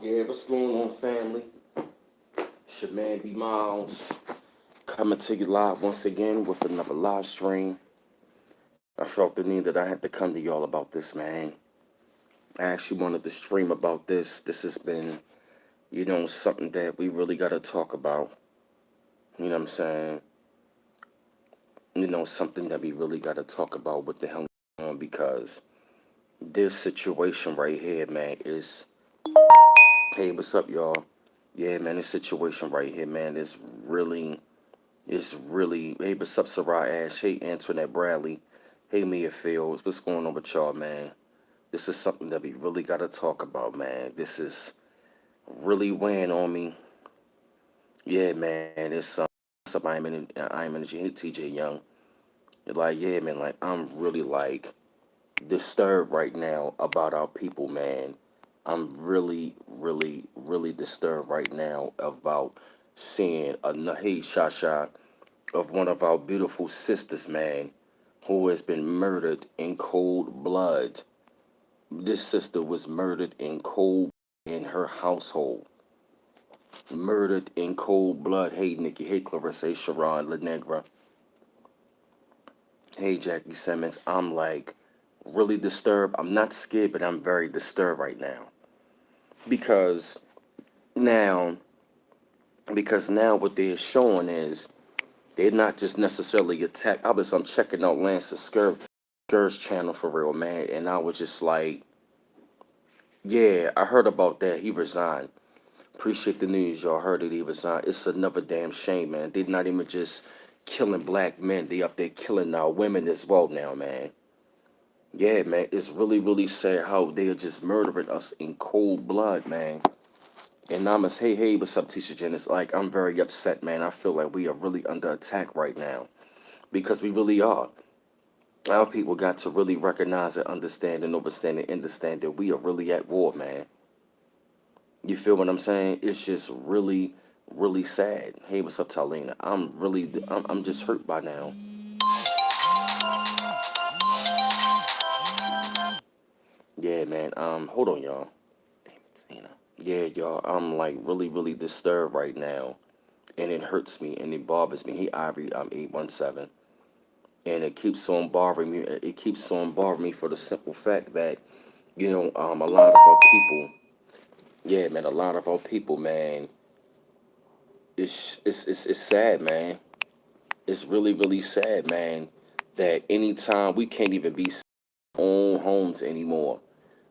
Yeah, what's going on, family? It's your man B Miles coming to you live once again with another live stream. I felt the need that I had to come to y'all about this, man. I actually wanted to stream about this. This has been, something that we really got to talk about. You know what I'm saying? Something that we really got to talk about what the hell is going on because this situation right here, man, is. Hey, what's up, y'all? Yeah, man, this situation right here, man, is really. It's really, hey, what's up, Sarah Ash? Hey, Antoinette Bradley. Hey, Mia Fields. What's going on with y'all, man? This is something that we really got to talk about, man. This is really weighing on me. Yeah, man, what's up, I'm Energy. Hey, TJ Young. Like, yeah, man, like, I'm really, like, disturbed right now about our people, man. I'm really, really, really disturbed right now about seeing hey, Shasha, of one of our beautiful sisters, man, who has been murdered in cold blood. This sister was murdered in cold in her household. Murdered in cold blood. Hey, Nikki. Hey, Clarissa. Hey, Sharon La Negra. Hey, Jackie Simmons. I'm like really disturbed. I'm not scared, but I'm very disturbed right now. Because now, because now what they're showing is they're not just necessarily attack. I'm checking out Lance's Scourge channel for real, man, and I was just like, yeah, I heard about that. He resigned. Appreciate the news, y'all. Heard that he resigned. It's another damn shame, man. They're not even just killing black men. They up there killing our women as well now, man. Yeah, man. It's really, really sad how they are just murdering us in cold blood, man. And I'm as hey, what's up, Tisha Jen? It's like I'm very upset, man. I feel like we are really under attack right now because we really are. Our people got to really recognize and understand that we are really at war, man. You feel what I'm saying? It's just really, really sad. Hey, what's up, Talina? I'm just hurt by now. Yeah, man. Hold on, y'all. Damn it, Tina. Yeah, y'all. I'm like really, really disturbed right now, and it hurts me and it bothers me. Hey, Ivory, I'm 817, and it keeps on bothering me. It keeps on bothering me for the simple fact that, a lot of our people. Yeah, man. A lot of our people, man. It's sad, man. It's really, really sad, man, that anytime we can't even be own homes anymore.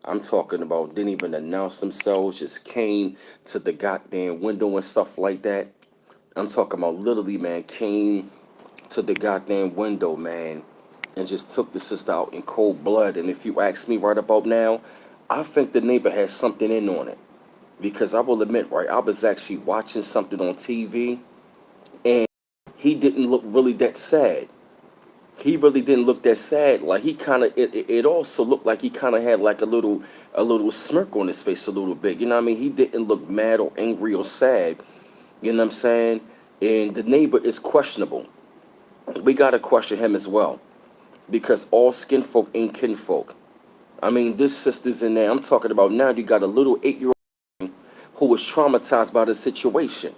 I'm talking about didn't even announce themselves, just came to the goddamn window and stuff like that. I'm talking about literally, man, came to the goddamn window, man, and just took the sister out in cold blood. And if you ask me right about now, I think the neighbor has something in on it. Because I will admit, right, I was actually watching something on TV and he didn't look really that sad. He really didn't look that sad. Like he kind of, it also looked like he kind of had like a little smirk on his face a little bit. You know what I mean? He didn't look mad or angry or sad. You know what I'm saying? And the neighbor is questionable. We gotta question him as well because all skin folk ain't kinfolk. I mean, this sister's in there. I'm talking about now. You got a little 8-year-old who was traumatized by the situation.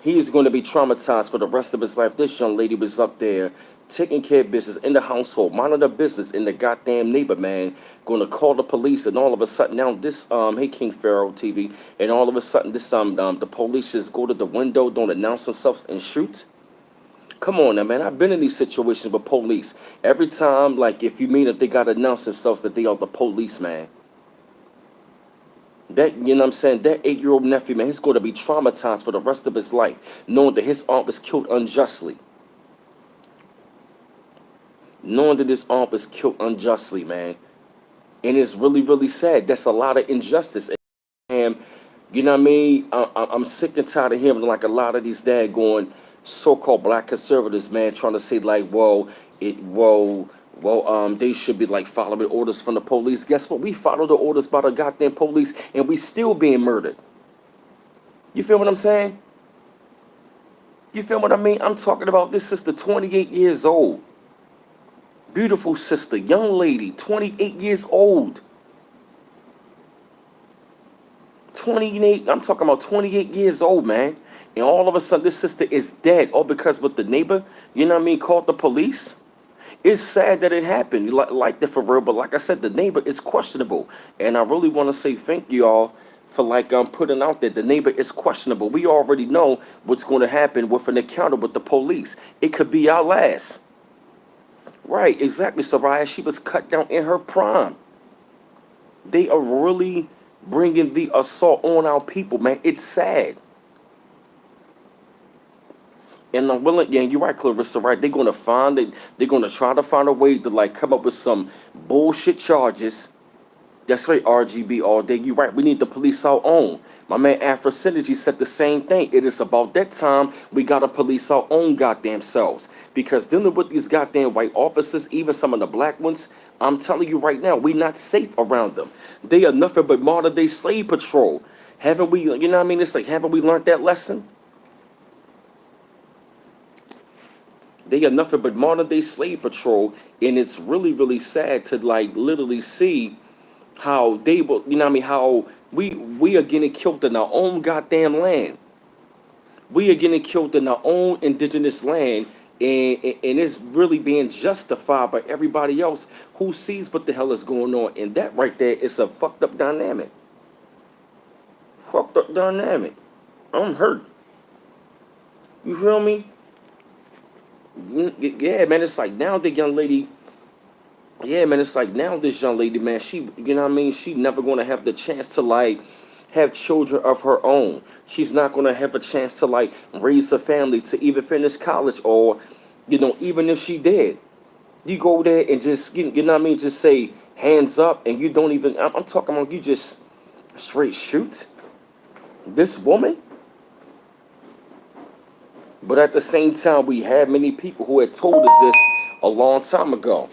He is going to be traumatized for the rest of his life. This young lady was up there taking care of business in the household, minding the business in the goddamn neighbor, man. Going to call the police, and all of a sudden now this hey King Pharaoh TV, and all of a sudden this the police just go to the window, don't announce themselves and shoot. Come on now, man. I've been in these situations with police. Every time, like if you mean that they gotta announce themselves that they are the police, man. That, you know what I'm saying, that 8-year-old nephew, man, he's going to be traumatized for the rest of his life, knowing that his aunt was killed unjustly. Knowing that his aunt was killed unjustly, man. And it's really, really sad. That's a lot of injustice. And, you know what I mean? I'm sick and tired of hearing like a lot of these daggone so-called black conservatives, man, trying to say like, they should be like following orders from the police. Guess what? We follow the orders by the goddamn police, and we still being murdered. You feel what I'm saying? You feel what I mean? I'm talking about this sister, 28 years old. Beautiful sister, young lady, 28 years old. 28, I'm talking about 28 years old, man. And all of a sudden, this sister is dead. All because what the neighbor, you know what I mean, called the police. It's sad that it happened like that for real. But like I said, the neighbor is questionable. And I really want to say thank you all for like putting out that the neighbor is questionable. We already know what's going to happen with an encounter with the police. It could be our last. Right, exactly, Soraya. She was cut down in her prime. They are really bringing the assault on our people, man. It's sad. And I'm willing, yeah, you're right, Clarissa, right? They're gonna find it, they're gonna try to find a way to like come up with some bullshit charges. That's right, RGB all day. You're right. We need the police our own. My man Afro Synergy said the same thing. It is about that time we gotta police our own goddamn selves. Because dealing with these goddamn white officers, even some of the black ones, I'm telling you right now, we not safe around them. They are nothing but modern day slave patrol. Haven't we, you know what I mean? It's like, haven't we learned that lesson? They are nothing but modern day slave patrol. And it's really, really sad to like literally see how they will, you know what I mean, how we are getting killed in our own goddamn land. We are getting killed in our own indigenous land, and it's really being justified by everybody else who sees what the hell is going on. And that right there is a fucked up dynamic. Fucked up dynamic. I'm hurt. You feel me? Yeah, man, it's like now the young lady, yeah, man, it's like now this young lady, man, she, you know what I mean? She never gonna have the chance to like have children of her own. She's not gonna have a chance to like raise a family to even finish college, or, you know, even if she did, you go there and just, you know what I mean? Just say hands up, and you don't even. I'm talking about you just straight shoot this woman. But at the same time, we had many people who had told us this a long time ago.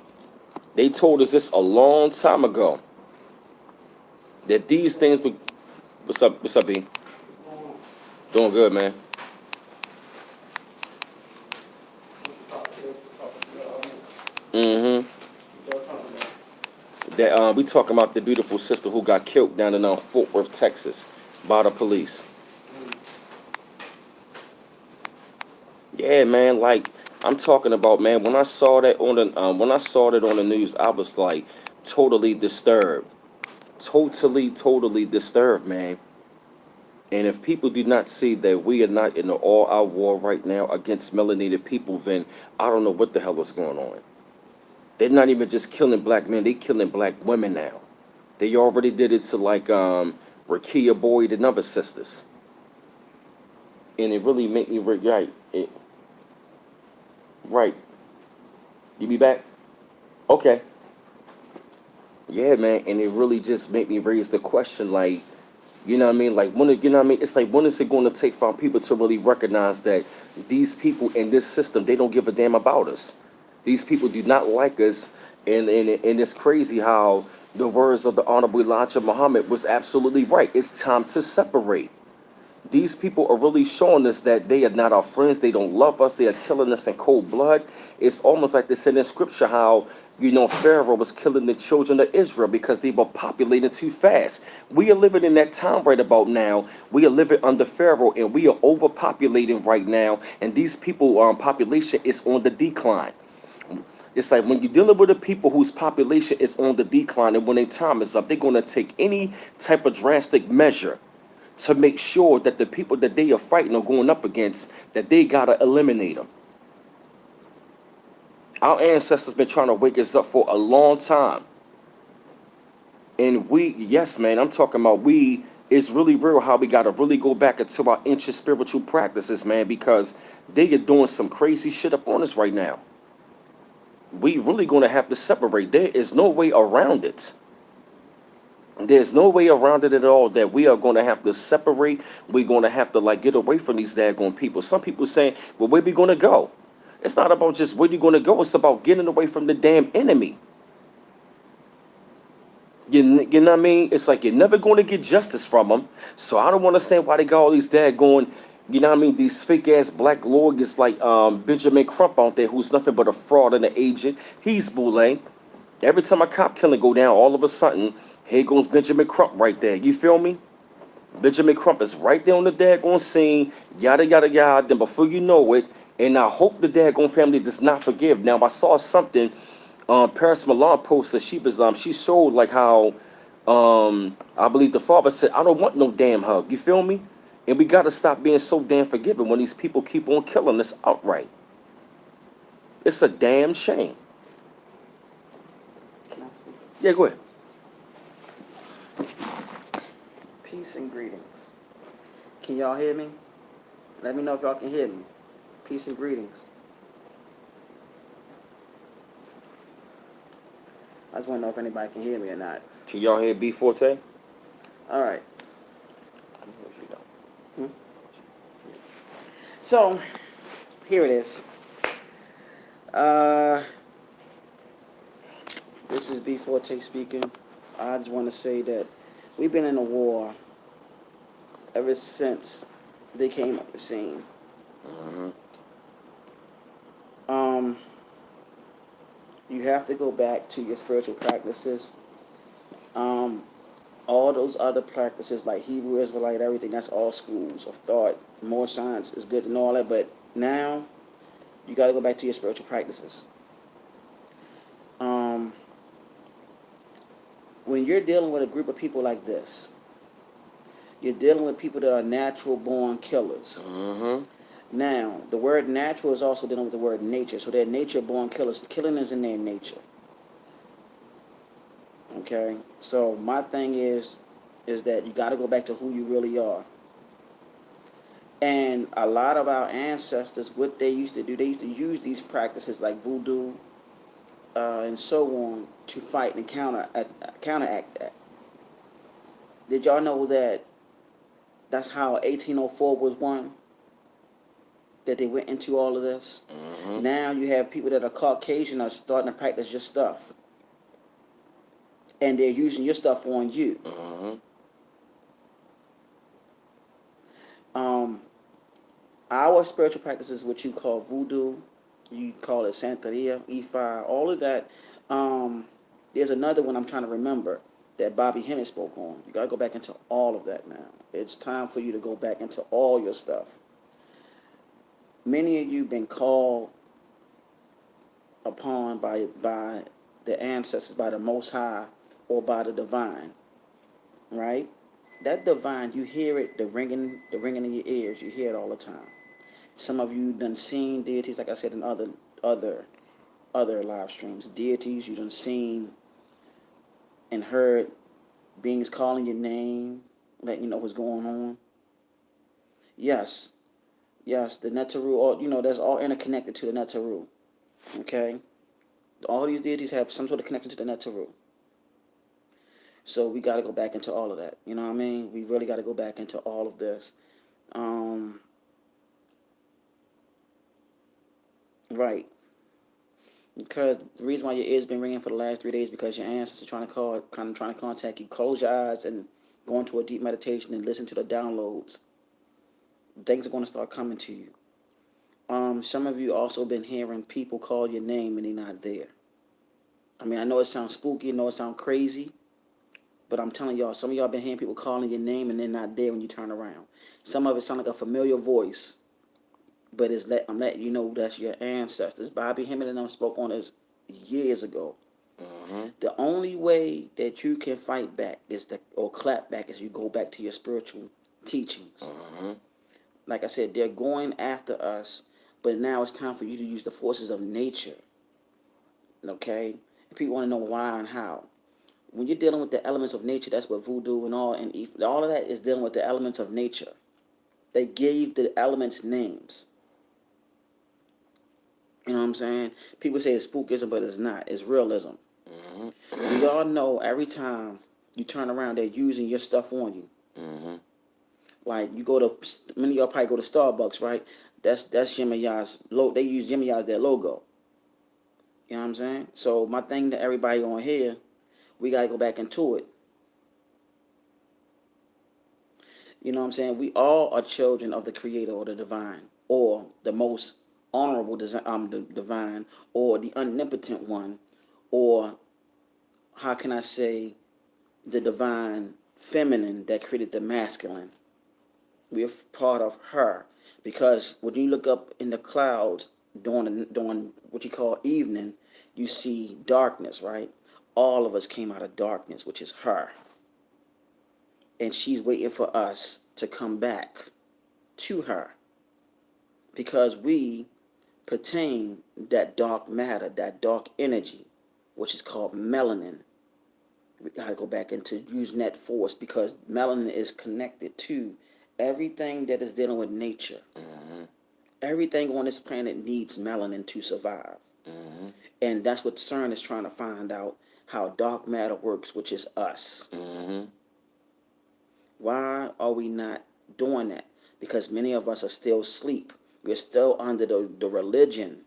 They told us this a long time ago. That these things would. What's up? What's up, B? Doing good, man. Mm-hmm. That we talking about the beautiful sister who got killed down in Fort Worth, Texas, by the police. Yeah, man. Like I'm talking about, man. When I saw that on the news, I was like totally disturbed. Totally disturbed, man. And if people do not see that we are not in an all-out war right now against melanated people, then I don't know what the hell is going on. They're not even just killing black men; they killing black women now. They already did it to like Rakia Boyd and other sisters, and it really made me right. Right. You be back? Okay. Yeah, man, and it really just made me raise the question, like, you know what I mean? Like, when, you know what I mean? It's like, when is it going to take for people to really recognize that these people in this system, they don't give a damn about us. These people do not like us, and it's crazy how the words of the Honorable Elijah Muhammad was absolutely right. It's time to separate. These people are really showing us that they are not our friends. They don't love us. They are killing us in cold blood. It's almost like they said in scripture how, you know, Pharaoh was killing the children of Israel because they were populating too fast. We are living in that time right about now. We are living under Pharaoh, and we are overpopulating right now. And these people, population is on the decline. It's like when you're dealing with the people whose population is on the decline, and when their time is up, they're going to take any type of drastic measure to make sure that the people that they are fighting or going up against, that they gotta eliminate them. Our ancestors been trying to wake us up for a long time. And we, yes, man, I'm talking about we, it's really real how we gotta really go back into our ancient spiritual practices, man, because they are doing some crazy shit up on us right now. We really gonna have to separate. There is no way around it. There's no way around it at all that we are going to have to separate. We're going to have to like get away from these daggone people. Some people saying, well, where we going to go? It's not about just where you're going to go. It's about getting away from the damn enemy. You know what I mean? It's like you're never going to get justice from them. So I don't understand why they got all these daggone, you know what I mean, these fake ass black lawyers like Benjamin Crump out there, who's nothing but a fraud and an agent. He's boule. Every time a cop killing go down, all of a sudden, here goes Benjamin Crump right there. You feel me? Benjamin Crump is right there on the daggone scene, yada yada yada. Then before you know it, and I hope the daggone family does not forgive. Now I saw something, Paris Milan posted. She showed like how, I believe the father said, "I don't want no damn hug." You feel me? And we gotta stop being so damn forgiving when these people keep on killing us outright. It's a damn shame. Can I say something? Yeah, go ahead. Peace and greetings. Can y'all hear me? Let me know if y'all can hear me. Peace and greetings. I just want to know if anybody can hear me or not. Can y'all hear B Forte? All right. Hmm? So, here it is. This is B Forte speaking. I just want to say that we've been in a war ever since they came on the scene. You have to go back to your spiritual practices. All those other practices like Hebrew Israelite, everything, that's all schools of thought. More science is good and all that, but now you got to go back to your spiritual practices. When you're dealing with a group of people like this, you're dealing with people that are natural born killers. Now, the word natural is also dealing with the word nature. So they're nature born killers. Killing is in their nature. Okay? So my thing is that you got to go back to who you really are. And a lot of our ancestors, what they used to do, they used to use these practices like voodoo and so on to fight and counteract that. Did y'all know that that's how 1804 was won? That they went into all of this? Now you have people that are Caucasian are starting to practice your stuff. And they're using your stuff on you. Our spiritual practices, what you call voodoo, you call it Santeria, Ifa, all of that. There's another one I'm trying to remember that Bobby Hemmett spoke on. You gotta go back into all of that now. It's time for you to go back into all your stuff. Many of you been called upon by the ancestors, by the Most High, or by the divine, right? That divine, you hear it, the ringing in your ears. You hear it all the time. Some of you done seen deities, like I said in other live streams. Deities you done seen and heard beings calling your name, letting you know what's going on. Yes, the Netaru, all that's all interconnected to the Netaru. Okay, all these deities have some sort of connection to the Netaru. So we got to go back into all of that. You know what I mean? We really got to go back into all of this. Right. Because the reason why your ears been ringing for the last 3 days because your ancestors are trying to contact you. Close your eyes and go into a deep meditation and listen to the downloads. Things are going to start coming to you. Some of you also been hearing people call your name and they're not there. I mean, I know it sounds spooky, I know it sounds crazy, but I'm telling y'all, some of y'all been hearing people calling your name and they're not there when you turn around. Some of it sound like a familiar voice, but I'm letting you know that's your ancestors. Bobby Hemmett and them spoke on this years ago. The only way that you can fight back or clap back is you go back to your spiritual teachings. Like I said, they're going after us, but now it's time for you to use the forces of nature. Okay? And people want to know why and how. When you're dealing with the elements of nature, that's what voodoo and all of that is dealing with the elements of nature. They gave the elements names. You know what I'm saying? People say it's spookism, but it's not. It's realism. We all know every time you turn around, they're using your stuff on you. Like you go to, many of y'all probably go to Starbucks, right? That's Yemaya's logo. They use Yemaya as their logo. You know what I'm saying? So my thing to everybody on here, we gotta go back into it. You know what I'm saying? We all are children of the Creator or the Divine, or the most honorable the Divine, or the omnipotent one, or how can I say, the Divine feminine that created the masculine. We're part of her, because when you look up in the clouds during what you call evening, you see darkness, right? All of us came out of darkness, which is her, and she's waiting for us to come back to her, because we pertain that dark matter, that dark energy, which is called melanin. We gotta go back into using that force, because melanin is connected to everything that is dealing with nature. Everything on this planet needs melanin to survive. And that's what CERN is trying to find out, how dark matter works, which is us. Why are we not doing that? Because many of us are still asleep. We're still under the religion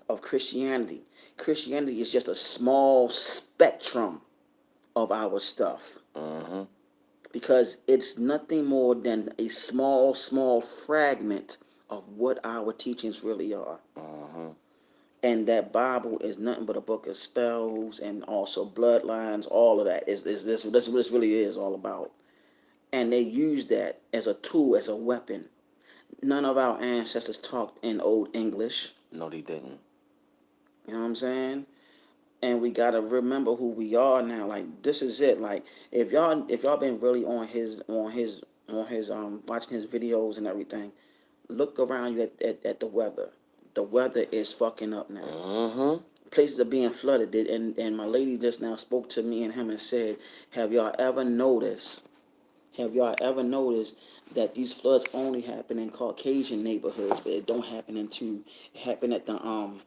of Christianity. Christianity is just a small spectrum of our stuff. Because it's nothing more than a small, small fragment of what our teachings really are. And that Bible is nothing but a book of spells and also bloodlines, all of that. This what this really is all about. And they use that as a tool, as a weapon. None of our ancestors talked in Old English. No, they didn't. You know what I'm saying? And we gotta remember who we are now. Like, this is it. Like, if y'all been really on his watching his videos and everything, look around you at the weather. The weather is fucking up now. Places are being flooded. And my lady just now spoke to me and him and said, have y'all ever noticed that these floods only happen in Caucasian neighborhoods, but it don't happen at the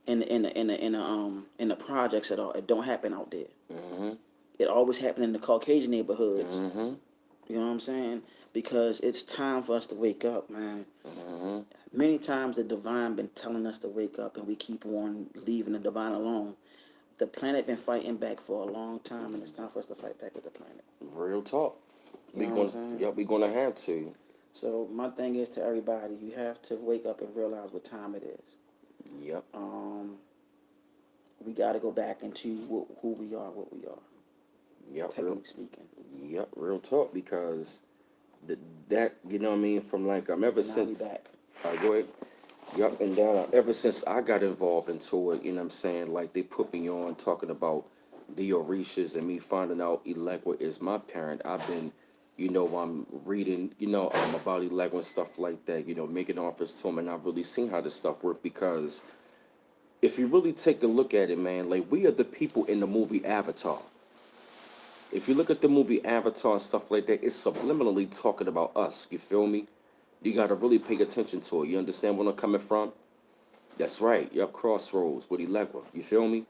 in the projects at all. It don't happen out there. It always happen in the Caucasian neighborhoods. You know what I'm saying? Because it's time for us to wake up, man. Many times the divine been telling us to wake up, and we keep on leaving the divine alone. The planet been fighting back for a long time, and it's time for us to fight back with the planet. Real talk. You know what I'm saying? Yep, we're gonna have to. So my thing is to everybody, you have to wake up and realize what time it is. Yep. We got to go back into who we are, what we are. Yep. Technically speaking. Yep. Real talk, because that you know what I mean, from like ever since. Back. Go ahead. Yep, and ever since I got involved into it, you know what I'm saying, like they put me on talking about the Orishas and me finding out Legba is my parent. I've been, I'm reading, about Legba and stuff like that, making offers to him, and I've really seen how this stuff work, because if you really take a look at it, man, like we are the people in the movie Avatar. If you look at the movie Avatar and stuff like that, it's subliminally talking about us, you feel me? You got to really pay attention to it. You understand where I'm coming from? That's right. Yup, crossroads with Legba. You feel me?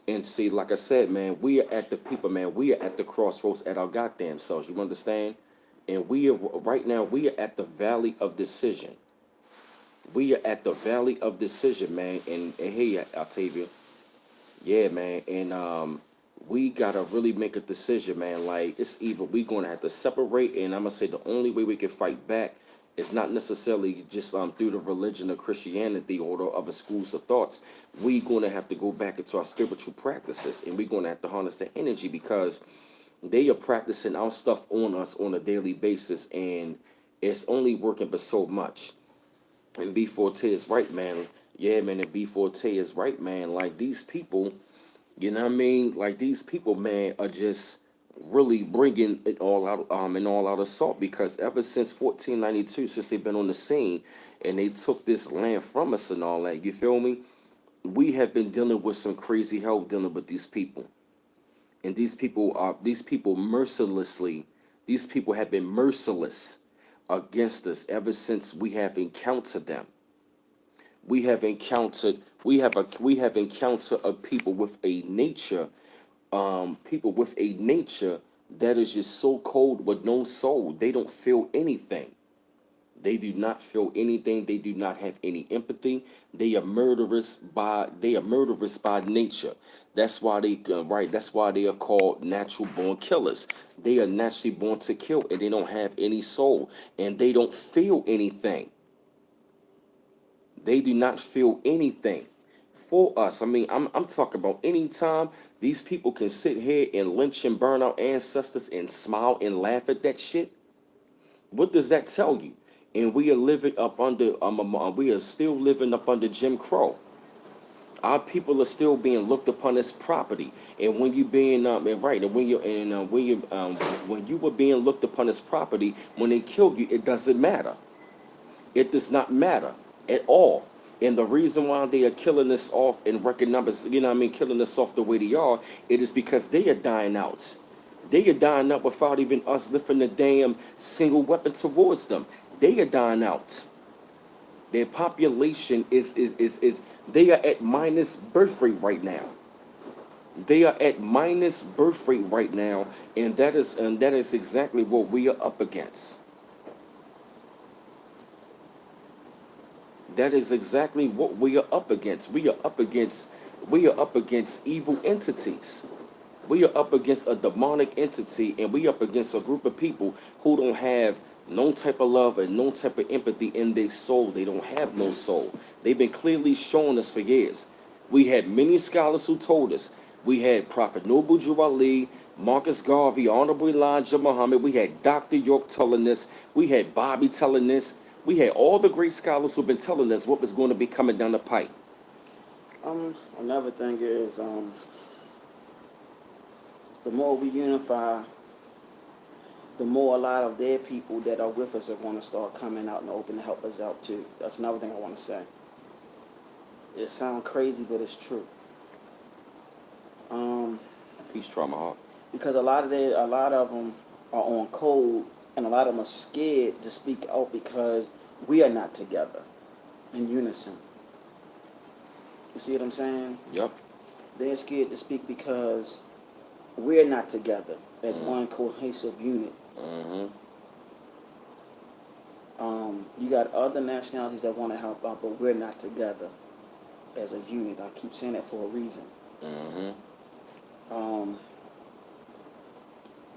And see, like I said, man, we are at the people, man. We are at the crossroads at our goddamn selves. You understand? And we are right now. We are at the valley of decision. We are at the valley of decision, man. And hey, Octavia, yeah, man. And we gotta really make a decision, man. Like it's either we gonna have to separate, and I'm gonna say the only way we can fight back. It's not necessarily just through the religion of Christianity or the other schools of thoughts. We're going to have to go back into our spiritual practices, and we're going to have to harness the energy, because they are practicing our stuff on us on a daily basis, and it's only working but so much. And B4T is right, man. Yeah, man, and B4T is right, man. Like these people, you know what I mean? Like these people, man, are just really bringing it all out, and all out assault, because ever since 1492, since they've been on the scene and they took this land from us and all that, you feel me? We have been dealing with some crazy help dealing with these people. And these people have been merciless against us ever since we have encountered them. We have encountered a people with a nature that is just so cold with no soul. They don't feel anything. They do not feel anything. They do not have any empathy. They are murderous by nature. That's why That's why they are called natural born killers. They are naturally born to kill, and they don't have any soul, and they don't feel anything. They do not feel anything. for us. I mean, I'm talking about any time these people can sit here and lynch and burn our ancestors and smile and laugh at that shit. What does that tell you? And we are living up under we are still living up under Jim Crow. Our people are still being looked upon as property. And when you being and right, and when you were being looked upon as property, when they kill you, it doesn't matter. It does not matter at all. And the reason why they are killing us off in record numbers, killing us off the way they are, it is because they are dying out. They are dying out without even us lifting a damn single weapon towards them. They are dying out. Their population is they are at minus birth rate right now. They are at minus birth rate right now, and that is exactly what we are up against. That is exactly what we are up against. We are up against evil entities. We are up against a demonic entity, and we up against a group of people who don't have no type of love and no type of empathy in their soul. They don't have no soul. They've been clearly showing us for years. We had many scholars who told us. We had Prophet Noble Drew Ali, Marcus Garvey, Honorable Elijah Muhammad. We had Dr. York telling this. We had Bobby telling this. We had all the great scholars who've been telling us what was going to be coming down the pipe. Another thing is, the more we unify, the more a lot of their people that are with us are going to start coming out in the open to help us out too. That's another thing I want to say. It sounds crazy, but it's true. Peace, trauma, heart. Because a lot of them are on code, and a lot of them are scared to speak out because we are not together in unison. You see what I'm saying? Yep. They're scared to speak because we're not together as one cohesive unit. Mm-hmm. You got other nationalities that want to help out, but we're not together as a unit. I keep saying that for a reason. Mm-hmm.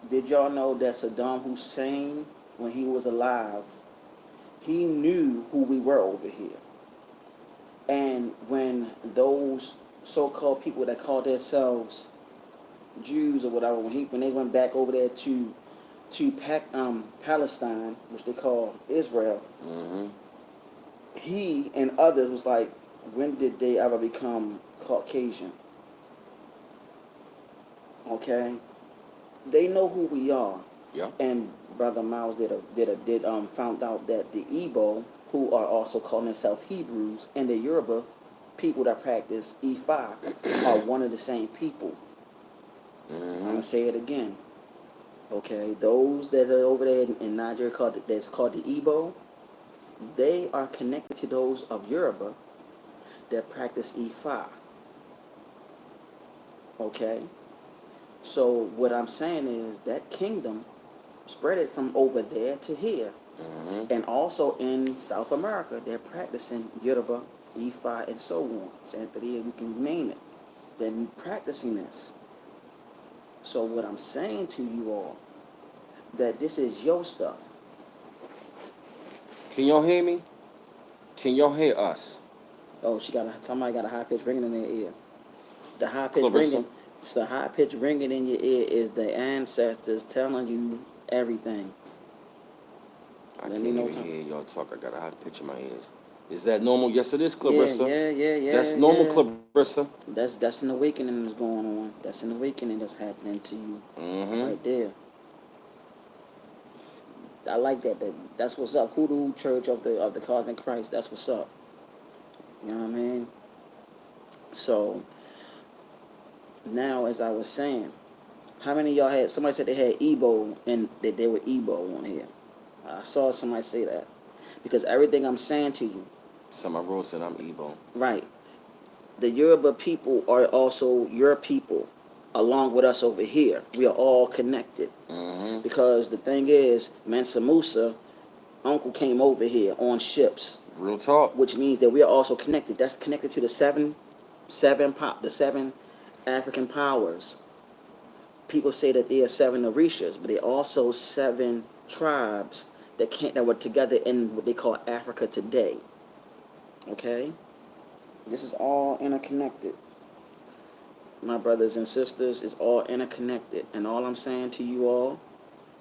Did y'all know that Saddam Hussein, when he was alive, he knew who we were over here? And when those so-called people that call themselves Jews or whatever, when they went back over there to Palestine, which they call Israel, Mm-hmm. he and others was like, when did they ever become Caucasian? Okay, they know who we are. Yeah. And Brother Miles found out that the Igbo, who are also calling themselves Hebrews, and the Yoruba people that practice Ifa are one of the same people. I'm gonna say it again. Okay, those that are over there in Nigeria that's called the Igbo, they are connected to those of Yoruba that practice Ifa. Okay, so what I'm saying is that kingdom spread it from over there to here. Mm-hmm. And also in South America, they're practicing Yoruba, Ifa, and so on. Santeria, you can name it. They're practicing this. So what I'm saying to you all, that this is your stuff. Can y'all hear me? Can y'all hear us? Oh, somebody got a high pitch ringing in their ear. The high pitch Clarissa? ringing, it's the high pitch ringing in your ear is the ancestors telling you everything. I Let can't me know even time. hear y'all talk. I got a high pitch in my ears. Is that normal? Yes, it is, Clarissa. Yeah. That's normal, Clarissa. That's an awakening that's going on. That's an awakening that's happening to you Mm-hmm. right there. I like that. That's what's up. Hoodoo Church of the Cosmic Christ. That's what's up. You know what I mean? So now, as I was saying, how many of y'all had? Somebody said they had Igbo and that they were Igbo on here. I saw somebody say that because everything I'm saying to you, Somebody wrote said I'm Igbo. right? The Yoruba people are also your people, along with us over here. We are all connected. Mm-hmm. Because the thing is, Mansa Musa, uncle came over here on ships, Real talk. which means that we are also connected. That's connected to the seven African powers. People say that there are 7 Orishas, but there are also 7 tribes that were together in what they call Africa today. Okay? This is all interconnected. My brothers and sisters, it's all interconnected. And all I'm saying to you all,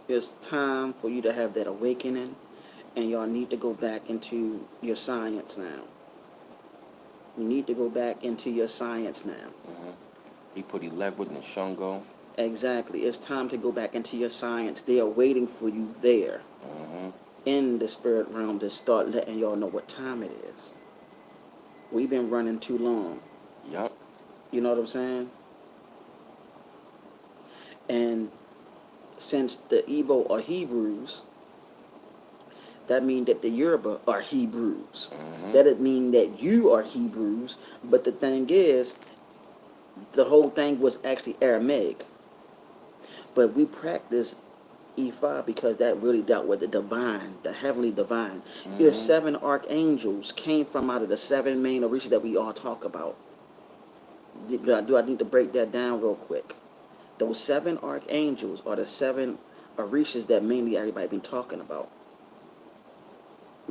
it's time for you to have that awakening, and y'all need to go back into your science now. You need to go back into your science now. He put Legba in Shungo. Exactly. It's time to go back into your science. They are waiting for you there in the spirit realm to start letting y'all know what time it is. We've been running too long. Yup. You know what I'm saying? And since the Igbo are Hebrews, that means that the Yoruba are Hebrews. That doesn't mean that you are Hebrews. But the thing is, the whole thing was actually Aramaic. But we practice Ifa because that really dealt with the divine, the heavenly divine. Your 7 archangels came from out of the 7 main Orishas that we all talk about. Do I need to break that down real quick? Those 7 archangels are the 7 Orishas that mainly everybody been talking about.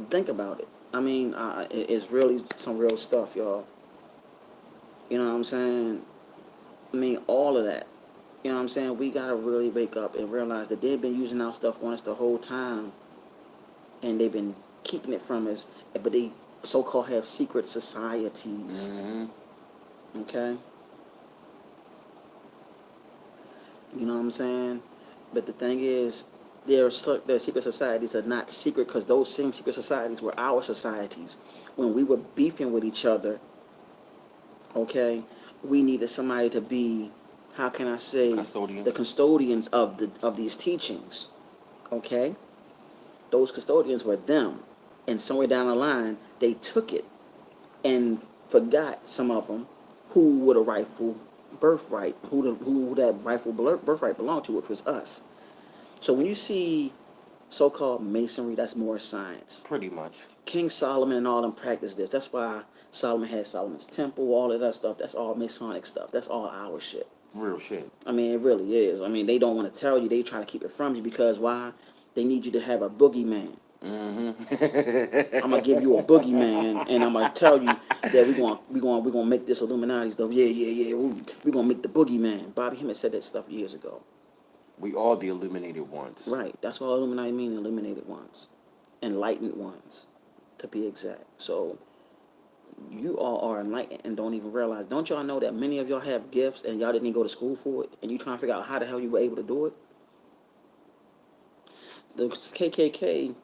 Think about it. I mean, it's really some real stuff, y'all. You know what I'm saying? I mean, all of that. You know what I'm saying? We gotta really wake up and realize that they've been using our stuff on us the whole time, and they've been keeping it from us. But they so-called have secret societies. Okay? You know what I'm saying? But the thing is, their secret societies are not secret because those same secret societies were our societies. When we were beefing with each other, okay, we needed somebody to be, how can I say, the custodians of these teachings. Okay? Those custodians were them. And somewhere down the line, they took it and forgot, some of them, who would a rightful birthright, who that rightful birthright belonged to, which was us. So when you see so-called masonry, that's more science. Pretty much. King Solomon and all them practice this. That's why Solomon had Solomon's temple, all of that stuff. That's all Masonic stuff. That's all our shit. Real shit. I mean, it really is. I mean, they don't want to tell you. They try to keep it from you because why? They need you to have a boogeyman. I'm gonna give you a boogeyman, and I'm gonna tell you that we gonna make this Illuminati stuff. Yeah. We gonna make the boogeyman. Bobby Hemmett said that stuff years ago. We are the illuminated ones. Right. That's what Illuminati mean. Illuminated ones, enlightened ones, to be exact. So you all are enlightened and don't even realize. Don't y'all know that many of y'all have gifts and y'all didn't even go to school for it, and you trying to figure out how the hell you were able to do it? The KKK.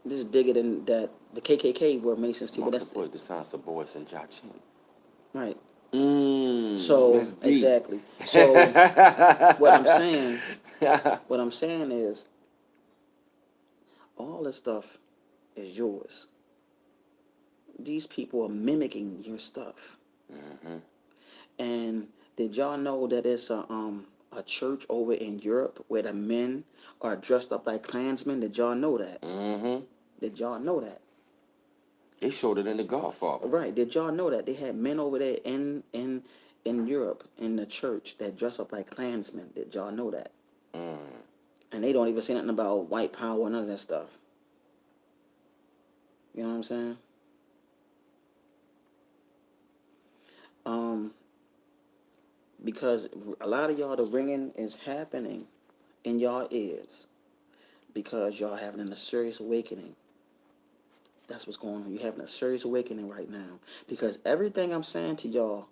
This is bigger than that. The KKK were Masons too, but that's the science of Boris and Jachin. Right. So exactly. So what I'm saying is, all this stuff is yours. These people are mimicking your stuff. And did y'all know that it's a church over in Europe where the men are dressed up like Klansmen? Did y'all know that? Did y'all know that? They showed it in The Godfather. Right. Did y'all know that they had men over there in Europe in the church that dress up like Klansmen? Did y'all know that? And they don't even say nothing about white power, none of that stuff. You know what I'm saying? Because a lot of y'all, the ringing is happening in y'all ears because y'all having a serious awakening. That's what's going on. You're having a serious awakening right now. Because everything I'm saying to y'all,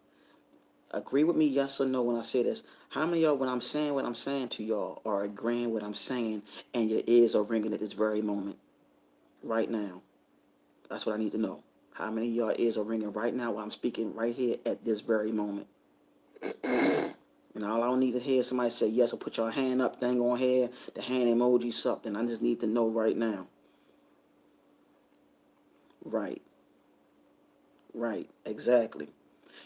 agree with me, yes or no, when I say this. How many of y'all, when I'm saying what I'm saying to y'all, are agreeing what I'm saying and your ears are ringing at this very moment? Right now. That's what I need to know. How many of y'all ears are ringing right now while I'm speaking right here at this very moment? And all I don't need to hear is somebody say yes or put your hand up thing on here, the hand emoji, something. I just need to know right now. Right. Right. Exactly.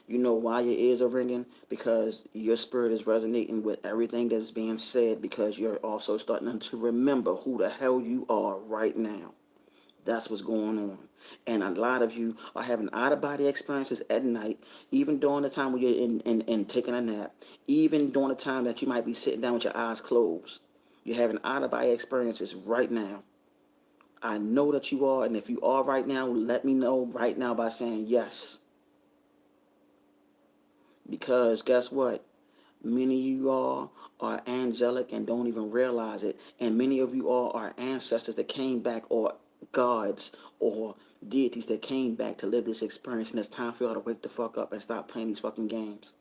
You know why your ears are ringing? Because your spirit is resonating with everything that is being said, because you're also starting to remember who the hell you are right now. That's what's going on. And a lot of you are having out-of-body experiences at night, even during the time when you're in taking a nap, even during the time that you might be sitting down with your eyes closed. You're having out-of-body experiences right now. I know that you are, and if you are right now, let me know right now by saying yes. Because guess what? Many of you all are angelic and don't even realize it. And many of you all are ancestors that came back, or gods, or deities that came back to live this experience. And it's time for y'all to wake the fuck up and stop playing these fucking games.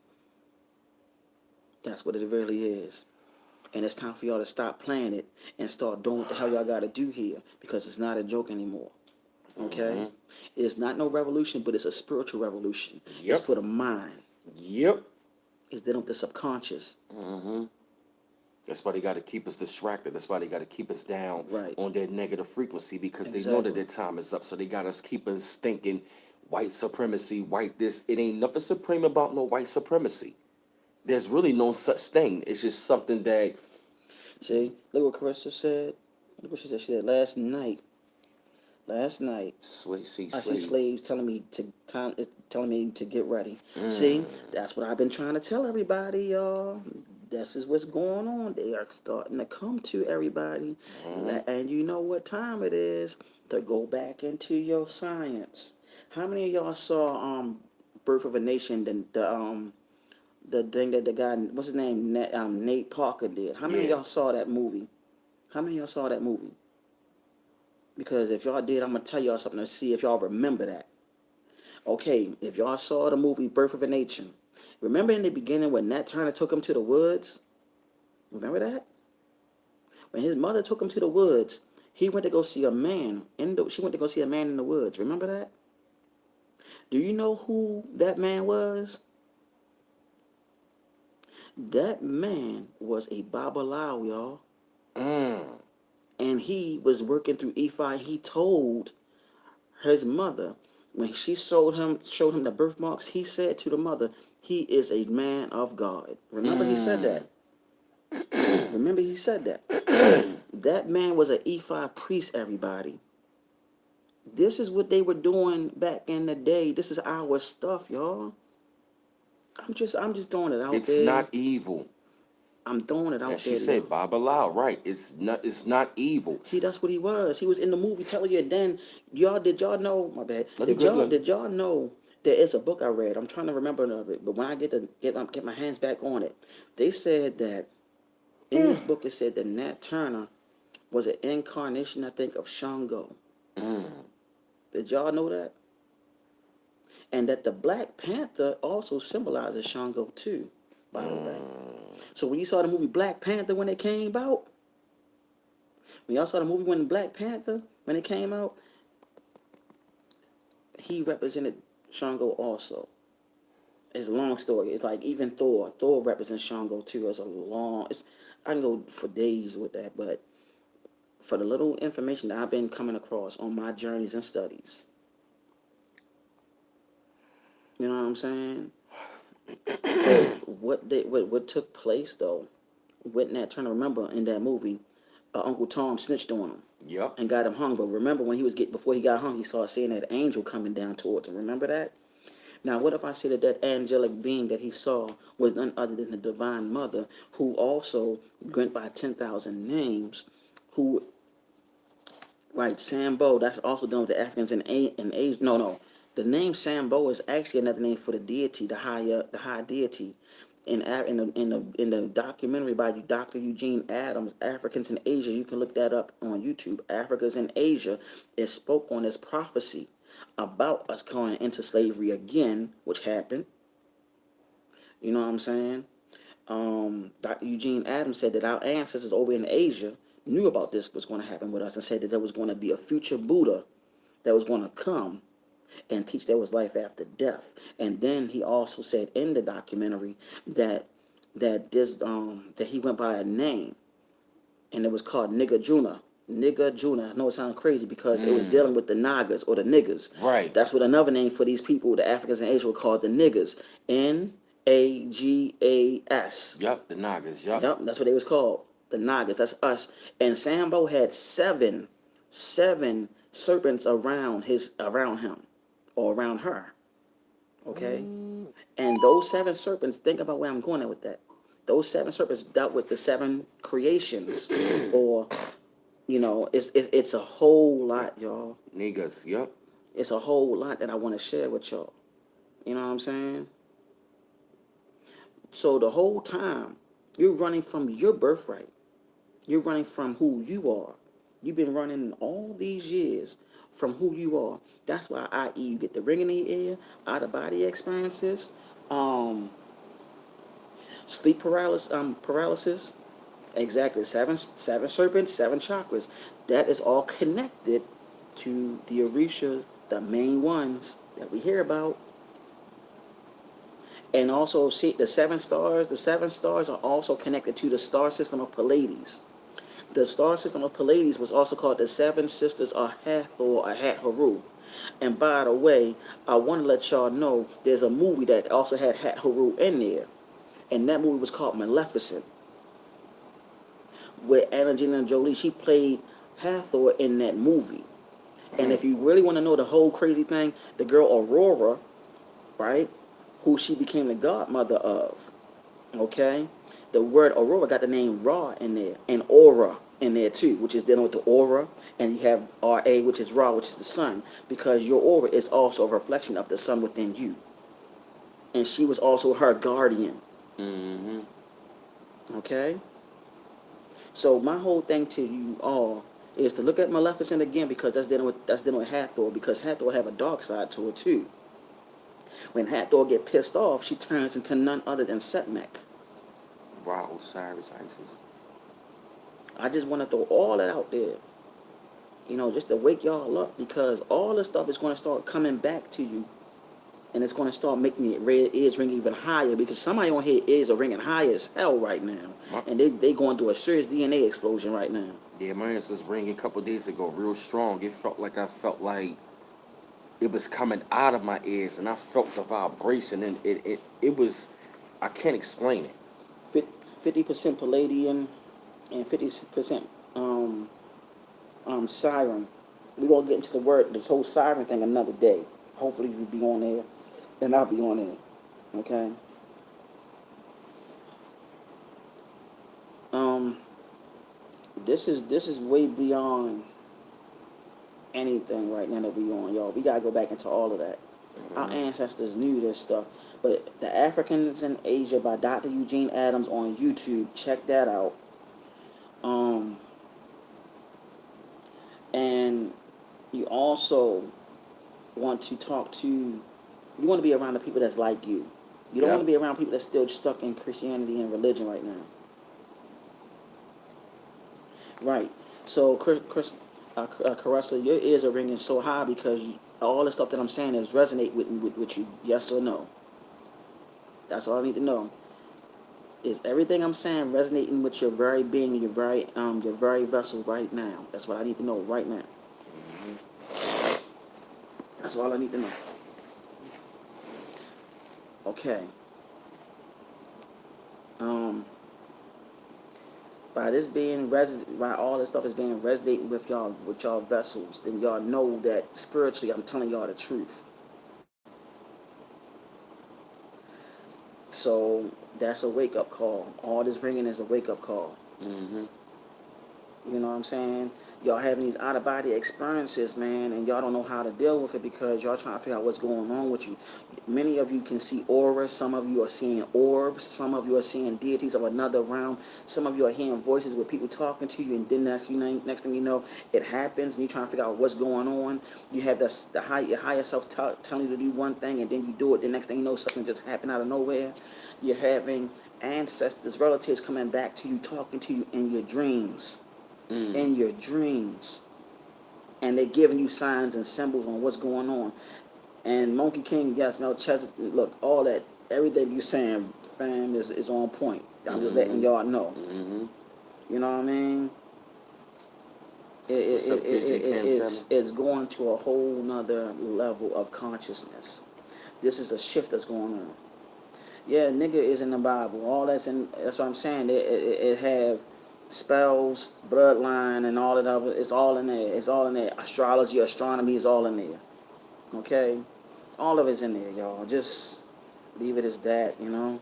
That's what it really is. And it's time for y'all to stop playing it and start doing what the hell y'all got to do here, because it's not a joke anymore. Okay? It's not no revolution, but it's a spiritual revolution. Yep. It's for the mind. Yep. It's dealing with the subconscious. That's why they got to keep us distracted. That's why they got to keep us down Right. on that negative frequency, because they know that their time is up. So they got us keep us thinking white supremacy, white this. It ain't nothing supreme about no white supremacy. There's really no such thing. It's just something that See, look what Carissa said. Look what she said. She said last night. I see slaves telling me to get ready. See, that's what I've been trying to tell everybody, y'all. This is what's going on. They are starting to come to everybody, and you know what time it is to go back into your science. How many of y'all saw Birth of a Nation? The thing that the guy, what's his name, Nate Parker did. How many of y'all saw that movie? Because if y'all did, I'm going to tell y'all something to see if y'all remember that. Okay, if y'all saw the movie Birth of a Nation, remember in the beginning when Nat Turner took him to the woods? Remember that? When his mother took him to the woods, he went to go see a man. She went to go see a man in the woods. Remember that? Do you know who that man was? That man was a Babalawo, y'all. And he was working through Ifa. He told his mother, when she showed him the birthmarks, he said to the mother, he is a man of God. Remember he said that. That man was an Ifa priest, everybody. This is what they were doing back in the day. This is our stuff, y'all. I'm just throwing it out there. it's not evil. I'm throwing it out there. She said Babala, right? It's not evil. That's what he was. He was in the movie telling you. Then did y'all know? My bad. Did y'all know there is a book I read? I'm trying to remember of it, but when I get my hands back on it, they said that in this book it said that Nat Turner was an incarnation, I think, of Shango. Did y'all know that? And that the Black Panther also symbolizes Shango too, by the way. So when you saw the movie Black Panther when it came out, when y'all saw the movie when Black Panther, when it came out, he represented Shango also. It's a long story. It's like even Thor. Thor represents Shango too. I can go for days with that, but for the little information that I've been coming across on my journeys and studies, you know what I'm saying? What took place though with Nat Turner? Remember in that movie, Uncle Tom snitched on him. Yep. And got him hung. But remember when before he got hung, he saw seeing that angel coming down towards him. Remember that? Now, what if I say that angelic being that he saw was none other than the Divine Mother, who also went by 10,000 names, who, right, Sambo, that's also done with the Africans in Asia. No. The name Sambo is actually another name for the deity, the high deity. In the documentary by Dr. Eugene Adams, Africans in Asia, you can look that up on YouTube. Africans in Asia, it spoke on this prophecy about us going into slavery again, which happened. You know what I'm saying? Dr. Eugene Adams said that our ancestors over in Asia knew about this was going to happen with us, and said that there was going to be a future Buddha that was going to come and teach there was life after death. And then he also said in the documentary that he went by a name, and it was called Nigga Juna. I know it sounds crazy because it was dealing with the Nagas or the niggas. Right. That's what another name for these people, the Africans in Asia, were called the niggas. Nagas. Yep, the Nagas. Yep. Yep, that's what they was called. The Nagas. That's us. And Sambo had seven serpents around him or around her. Okay? And those 7 serpents, think about where I'm going at with that. Those 7 serpents dealt with the 7 creations, or, it's a whole lot, y'all. Niggas. Yep. It's a whole lot that I want to share with y'all. You know what I'm saying? So the whole time, you're running from your birthright. You're running from who you are. You've been running all these years from who you are. That's why, i.e., you get the ringing in your ear, out of body experiences, um, sleep paralysis. Exactly, seven serpents, seven chakras. That is all connected to the Orishas, the main ones that we hear about. And also, see the seven stars. The seven stars are also connected to the star system of Pleiades. The star system of Pleiades was also called the Seven Sisters of Hathor or Hat-Haru. And by the way, I want to let y'all know there's a movie that also had Hat-Haru in there. And that movie was called Maleficent. With Angelina Jolie, she played Hathor in that movie. And if you really want to know the whole crazy thing, the girl Aurora, right, who she became the godmother of, okay? The word Aurora got the name Ra in there, and Aura in there too, which is dealing with the aura, and you have Ra, which is Ra, which is the sun, because your aura is also a reflection of the sun within you. And she was also her guardian, Mm-hmm. okay? So my whole thing to you all is to look at Maleficent again, because that's dealing with Hathor, because Hathor have a dark side to her too. When Hathor get pissed off, she turns into none other than Setmek. Ra, Osiris, Isis. I just want to throw all that out there, just to wake y'all up, because all this stuff is going to start coming back to you, and it's going to start making your ears ring even higher, because somebody on here ears are ringing high as hell right now, My, and they going through a serious DNA explosion right now. yeah, my ancestors ringing a couple days ago, real strong. It felt like I felt like it was coming out of my ears, and I felt the vibration, and it was, I can't explain it. 50% Palladian and 50% siren. We're gonna get into this whole siren thing another day. Hopefully you'll be on there, and I'll be on there. Okay. Um, this is way beyond anything right now that we on, y'all. We gotta go back into all of that. Our Mm-hmm. ancestors knew this stuff. But The Africans in Asia by Dr. Eugene Adams on YouTube. Check that out. Um, and you also want to talk to, you want to be around the people that's like you. You don't want to Yep. be around people that's still stuck in Christianity and religion right now. Right. So, Caressa, your ears are ringing so high because all the stuff that I'm saying is resonate with you. Yes or no? That's all I need to know. Is everything I'm saying resonating with your very being, your very vessel right now? That's what I need to know right now. That's all I need to know. Okay. Um. By all this stuff is being resonating with y'all vessels, then y'all know that spiritually I'm telling y'all the truth. So that's a wake up call. All this ringing is a wake up call. Mm-hmm. You know what I'm saying? Y'all having these out of body experiences, man, and y'all don't know how to deal with it because y'all trying to figure out what's going on with you. Many of you can see auras. Some of you are seeing orbs. Some of you are seeing deities of another realm. Some of you are hearing voices with people talking to you, and then next thing you know, it happens, and you're trying to figure out what's going on. You have your higher self telling you to do one thing, and then you do it. The next thing you know, something just happened out of nowhere. You're having ancestors, relatives coming back to you, talking to you in your dreams, Mm. in your dreams, and they're giving you signs and symbols on what's going on. And Monkey King, yes, Melchizedek, look, all that, everything you saying, fam, is on point. I'm just letting Mm-hmm. y'all know. Mm-hmm. You know what I mean? What's up, KG Cam 7? It's going to a whole nother level of consciousness. This is a shift that's going on. Yeah, nigga is in the Bible. All that's in. That's what I'm saying. It have spells, bloodline, and all that other. It's all in there. It's all in there. Astrology, astronomy is all in there. Okay, all of it's in there, y'all. Just leave it as that. Mhm.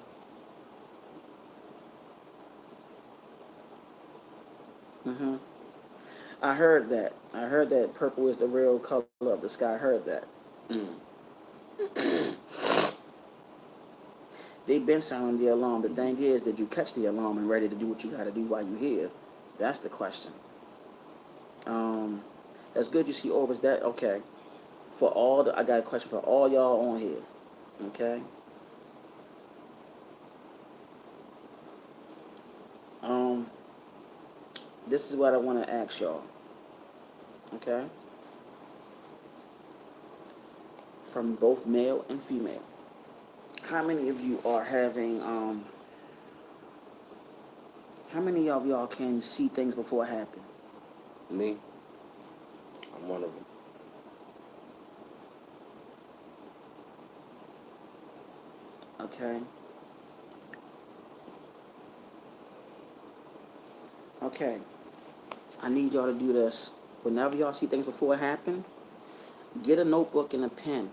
I heard that. I heard that purple is the real color of the sky. I heard that. Mm. They've been sounding the alarm. The thing is, did you catch the alarm and ready to do what you got to do while you're here? That's the question. Um, that's good. You see over that. Okay. I got a question for all y'all on here. Okay. Um, this is what I want to ask y'all. Okay. From both male and female. How many of you are having how many of y'all can see things before it happen? Me, I'm one of them. Okay. Okay. I need y'all to do this. Whenever y'all see things before it happen, get a notebook and a pen.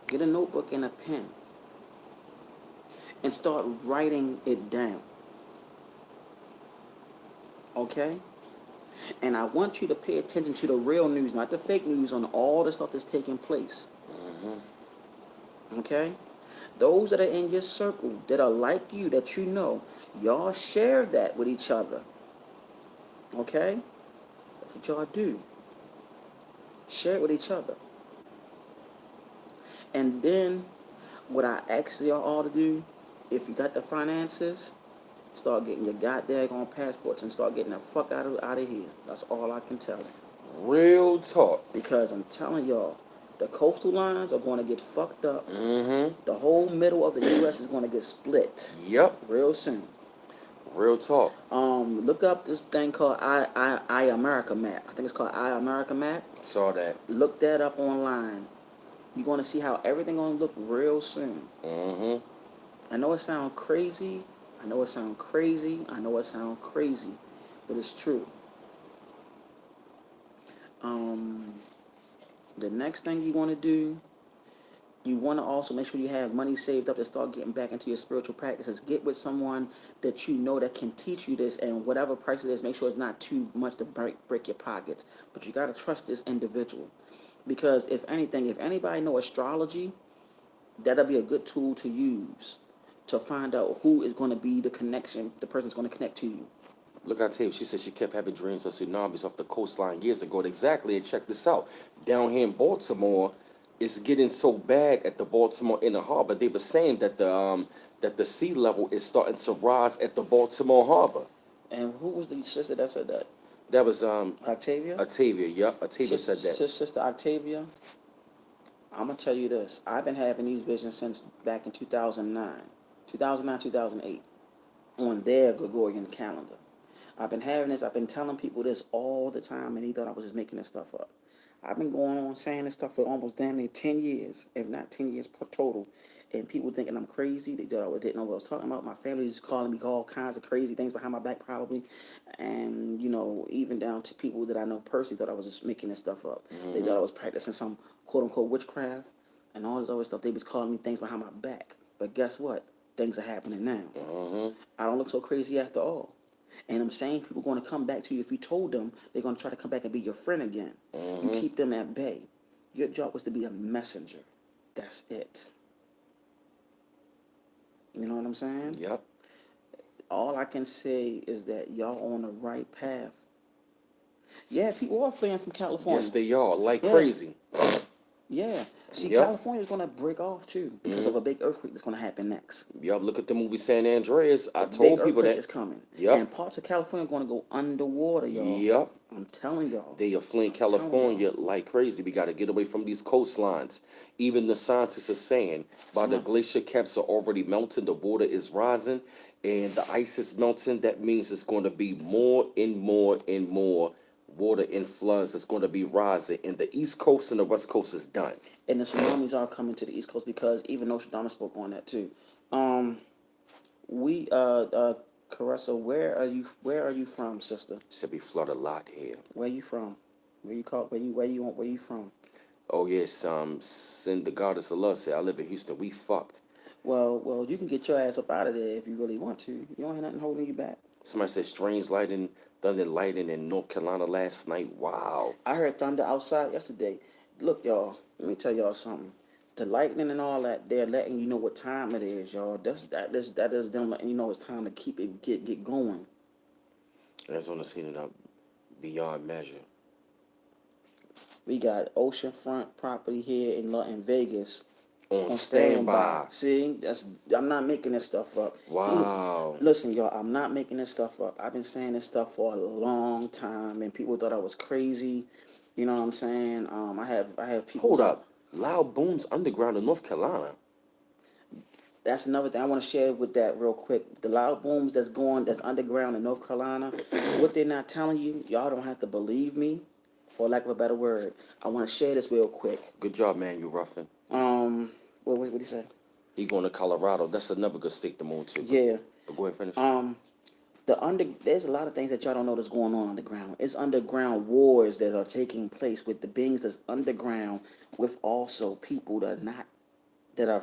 Get a notebook and a pen and start writing it down. Okay? And I want you to pay attention to the real news, not the fake news on all the stuff that's taking place. Okay? Those that are in your circle that are like you, that you know, y'all share that with each other. Okay? That's what y'all do. Share it with each other. And then what I ask y'all all to do, if you got the finances, start getting your goddamn passports and start getting the fuck out of here. That's all I can tell you. Real talk. Because I'm telling y'all, the coastal lines are going to get fucked up. Mm-hmm. The whole middle of the U.S. is going to get split. Yep. Real soon. Real talk. Look up this thing called I America map. I think it's called I America map. Saw that. Look that up online. You're going to see how everything going to look real soon. Mm-hmm. I know it sounds crazy. I know it sounds crazy. I know it sounds crazy, but it's true. The next thing you want to do, you want to also make sure you have money saved up to start getting back into your spiritual practices. Get with someone that you know that can teach you this, and whatever price it is, make sure it's not too much to break your pockets. But you got to trust this individual, because if anything, if anybody know astrology, that'll be a good tool to use to find out who is going to be the connection, the person's going to connect to you. Look, I tell you, she said she kept having dreams of tsunamis off the coastline years ago. Exactly, and check this out. Down here in Baltimore, it's getting so bad at the Baltimore Inner Harbor. They were saying that the sea level is starting to rise at the Baltimore Harbor. And who was the sister that said that? That was Octavia? Octavia. Yep, Octavia said that. Sister Octavia, I'm going to tell you this. I've been having these visions since back in 2009. 2009, 2008. On their Gregorian calendar. I've been having this. I've been telling people this all the time, and they thought I was just making this stuff up. I've been going on saying this stuff for almost damn near 10 years, if not 10 years per total. And people thinking I'm crazy. They thought I didn't know what I was talking about. My family's calling me all kinds of crazy things behind my back, probably. And, you know, even down to people that I know personally thought I was just making this stuff up. They thought I was practicing some quote unquote witchcraft and all this other stuff. They was calling me things behind my back. But guess what? Things are happening now. I don't look so crazy after all. And I'm saying people are going to come back to you. If you told them, they're going to try to come back and be your friend again. You keep them at bay. Your job was to be a messenger. That's it. You know what I'm saying? Yep. All I can say is that y'all on the right path. Yeah, people are fleeing from California. Yes, they are like Yeah. crazy. Yeah. See, Yep. California is going to break off too because of a big earthquake that's going to happen next. Yep. Look at the movie San Andreas. I Big told people earthquake that. is coming. Yep. And parts of California are going to go underwater, y'all. Yep. I'm telling y'all. They are fleeing California like crazy. We got to get away from these coastlines. Even the scientists are saying by the glacier caps are already melting, the water is rising, and the ice is melting. That means it's going to be more and more and more water in floods that's going to be rising. And the East Coast and the West Coast is done. And the tsunamis are coming to the East Coast because even Nostradamus spoke on that too. We Caressa, where are you from, sister? Said we flood a lot here. Where you from? Where you from? Oh yes, send the goddess of love said I live in Houston. We fucked. Well, you can get your ass up out of there if you really want to. You don't have nothing holding you back. Somebody said strange lighting, thunder and lightning in North Carolina last night. Wow. I heard thunder outside yesterday. Look, y'all, let me tell y'all something. the lightning and all that, they're letting you know what time it is, y'all. That is them letting you know it's time to keep it get going. That's on the scene up beyond measure. We got oceanfront property here in Vegas On on standby. standby. See, I'm not making this stuff up. Wow. Listen, y'all, I'm not making this stuff up. I've been saying this stuff for a long time, and people thought I was crazy. You know what I'm saying? I have people. Hold up. Loud booms underground in North Carolina. That's another thing I want to share with that real quick. The loud booms that's underground in North Carolina. What they're not telling you, y'all don't have to believe me, for lack of a better word. I want to share this real quick. Good job, man. You roughing. What do you say? He going to Colorado. That's another good state to move to. Yeah. But go ahead, finish. There's a lot of things that y'all don't know that's going on underground. It's underground wars that are taking place with the beings that's underground, with also people that are not that are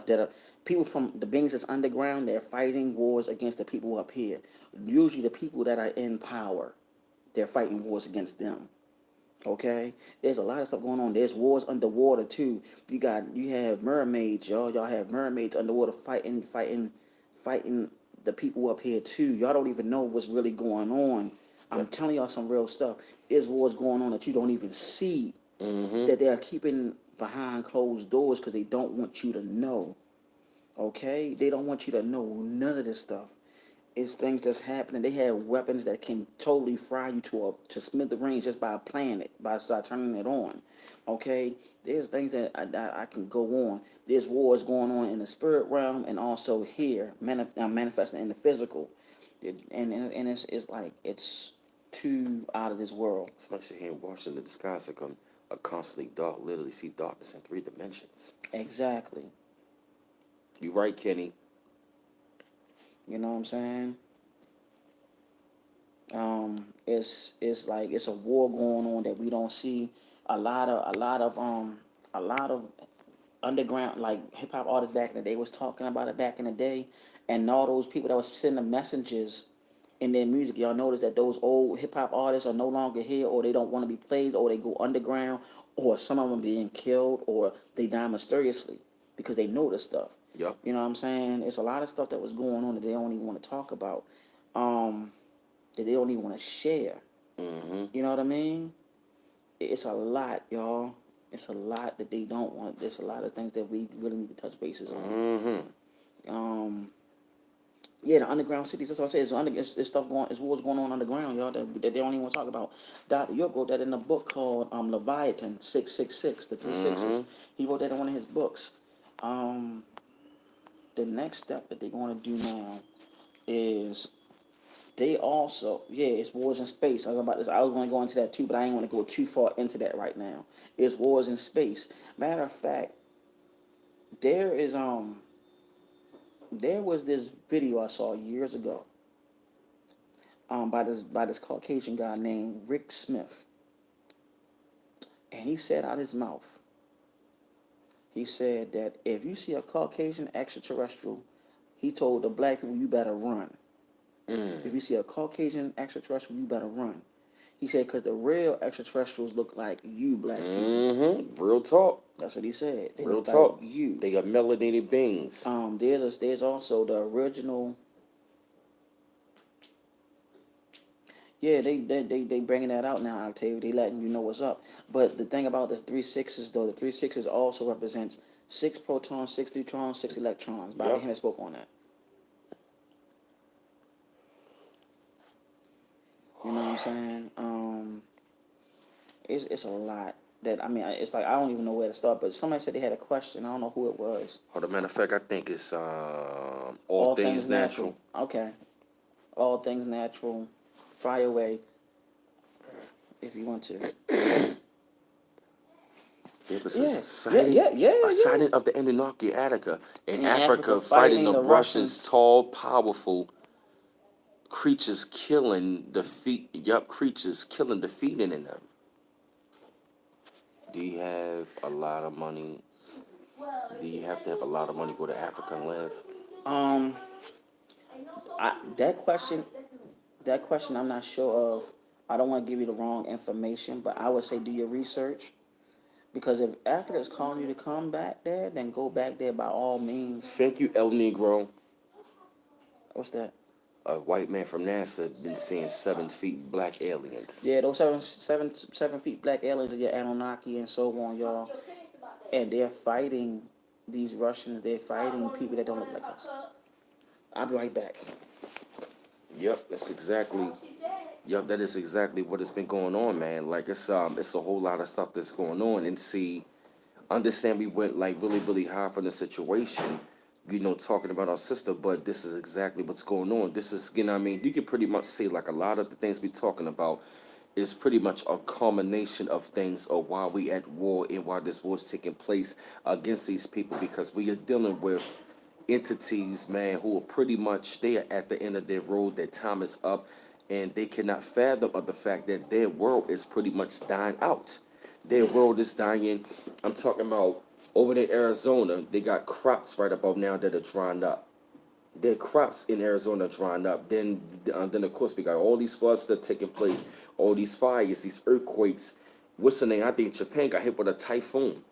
people from the beings that's underground. They're fighting wars against the people up here. Usually the people that are in power, they're fighting wars against them. Okay, there's a lot of stuff going on. There's wars underwater too. You have mermaids, y'all. Y'all have mermaids underwater fighting the people up here too. Y'all don't even know what's really going on. I'm telling y'all some real stuff. There's wars going on that you don't even see, that they are keeping behind closed doors because they don't want you to know. Okay, they don't want you to know none of this stuff. It's things that's happening. They have weapons that can totally fry you to smithereens just by playing it, by start turning it on. Okay, there's things that I can go on. There's wars going on in the spirit realm and also here, manifesting in the physical, and it's like it's too out of this world. Somebody sit here in Washington, the skies are constantly dark. Literally see darkness in 3 dimensions. Exactly. You right, Kenny. You know what I'm saying? It's like it's a war going on that we don't see. A lot of underground like hip hop artists back in the day was talking about it back in the day, and all those people that was sending the messages in their music. Y'all notice that those old hip hop artists are no longer here, or they don't want to be played, or they go underground, or some of them being killed, or they die mysteriously because they know this stuff. Yep. You know what I'm saying? It's a lot of stuff that was going on that they don't even want to talk about, that they don't even want to share. You know what I mean? It's a lot, y'all. It's a lot that they don't want. There's a lot of things that we really need to touch bases on. Yeah, the underground cities. That's what I say. It's stuff going. It's wars going on underground, y'all. That they don't even want to talk about. Dr. York wrote that in a book called Leviathan 666, the 3 sixes. He wrote that in one of his books. The next step that they're going to do now is they also, it's wars in space. I was about this. I was going to go into that too, but I ain't want to go too far into that right now. It's wars in space. Matter of fact, there is there was this video I saw years ago, by this Caucasian guy named Rick Smith, and he said out his mouth, he said that if you see a Caucasian extraterrestrial, he told the black people, you better run. If you see a Caucasian extraterrestrial, you better run. He said, because the real extraterrestrials look like you black people. Real talk. That's what he said. They Real look talk. like you. They got melanated beings. There's also the original. Yeah, they bringing that out now, Octavia. They letting you know what's up. But the thing about the 3 6s though, the 3 6s also represents 6 protons, 6 neutrons, 6 electrons. Bobby Hemmett spoke on that. You know what I'm saying? It's a lot that it's like I don't even know where to start. But somebody said they had a question. I don't know who it was. Or the matter of fact, I think it's all things natural. Okay, all things natural. Fire away if you want to. Yeah, this Yeah, is a sighting of the Anunnaki Attica in Africa fighting the Russians, tall, powerful creatures creatures killing, defeating in them. Do you have a lot of money? Do you have to have a lot of money to go to Africa and live? That question I'm not sure of. I don't want to give you the wrong information, but I would say do your research, Because if Africa is calling you to come back there, then go back there by all means. Thank you, El Negro. What's that? A white man from NASA been seeing 7 feet black aliens. Yeah, those seven feet black aliens are your Anunnaki and so on, y'all. And they're fighting these Russians. They're fighting people that don't look like us. I'll be right back. Yep, that's exactly. Yep, that is exactly what has been going on, man. Like it's a whole lot of stuff that's going on. And see, understand we went like really, really high from the situation, talking about our sister, but this is exactly what's going on. This is, I mean, you could pretty much say like a lot of the things we're talking about is pretty much a culmination of things of why we at war and why this war is taking place against these people, because we are dealing with entities, man, who are pretty much, they are at the end of their road, their time is up, and they cannot fathom of the fact that their world is pretty much dying out. Their world is dying. I'm talking about over there in Arizona, they got crops right about now that are drying up. Their crops in Arizona drying up. Then of course we got all these floods that are taking place, all these fires, these earthquakes. What's the name? I think Japan got hit with a typhoon.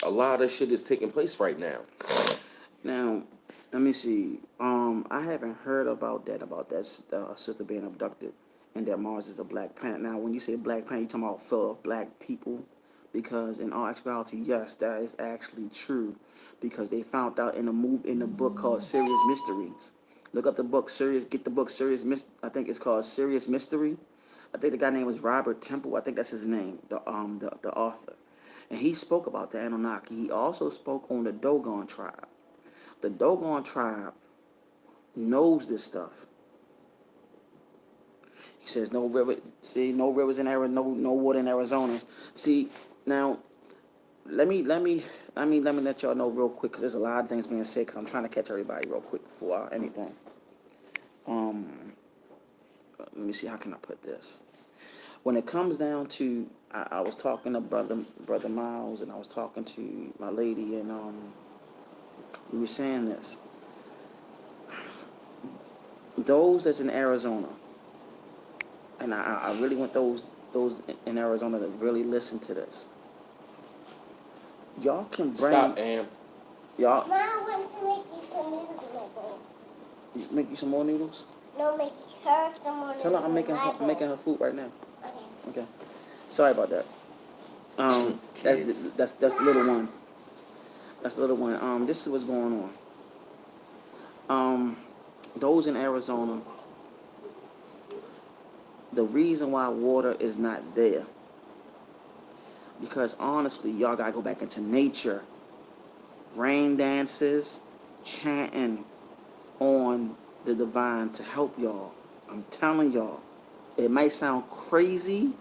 A lot of shit is taking place right now. Now, let me see. I haven't heard about that sister being abducted, and that Mars is a black planet. Now, when you say black planet, you talking about full of black people, because in all actuality, yes, that is actually true, because they found out in the book called Serious Mysteries. Look up the book Serious. Get the book Serious. I think it's called Serious Mystery. I think the guy name was Robert Temple. I think that's his name. The author. And he spoke about the Anunnaki. He also spoke on the Dogon Tribe. The Dogon Tribe knows this stuff. He says no river. See, no rivers in Arizona, no water in Arizona. See, now let me let y'all know real quick, because there's a lot of things being said, because I'm trying to catch everybody real quick before anything. Let me see, how can I put this? When it comes down to, I was talking to brother Miles, and I was talking to my lady, and we were saying this. Those that's in Arizona, and I really want those in Arizona to really listen to this. Y'all can bring. Stop, Am. Y'all. Mom, I want to make you some noodles in my bowl. Make you some more noodles? No, make her some more noodles. Tell her I'm making in my bowl. her food right now. Okay. Okay. Sorry about that. That's little one. That's the little one. This is what's going on. Those in Arizona, the reason why water is not there, because honestly, y'all gotta go back into nature. Rain dances, chanting on the divine to help y'all. I'm telling y'all, it might sound crazy,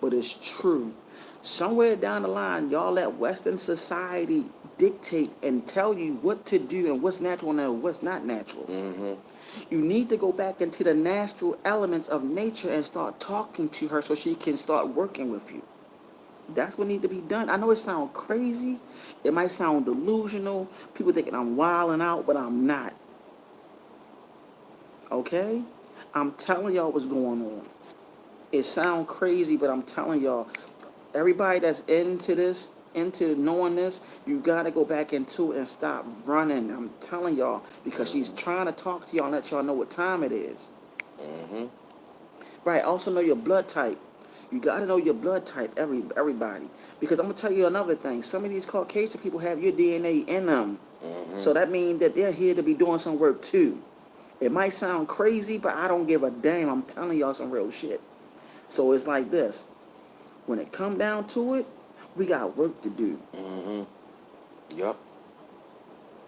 but it's true. Somewhere down the line, y'all let Western society dictate and tell you what to do and what's natural and what's not natural. Mm-hmm. You need to go back into the natural elements of nature and start talking to her so she can start working with you. That's what needs to be done. I know it sounds crazy. It might sound delusional. People thinking I'm wilding out, but I'm not. Okay? I'm telling y'all what's going on. It sounds crazy, but I'm telling y'all, everybody that's into this, into knowing this, you gotta go back into it and stop running. I'm telling y'all, because she's trying to talk to y'all and let y'all know what time it is. Mm-hmm. Right, also know your blood type. You gotta know your blood type, everybody. Because I'm gonna tell you another thing. Some of these Caucasian people have your DNA in them. Mm-hmm. So that means that they're here to be doing some work too. It might sound crazy, but I don't give a damn. I'm telling y'all some real shit. So it's like this. When it come down to it, we got work to do. Mm-hmm. Yep.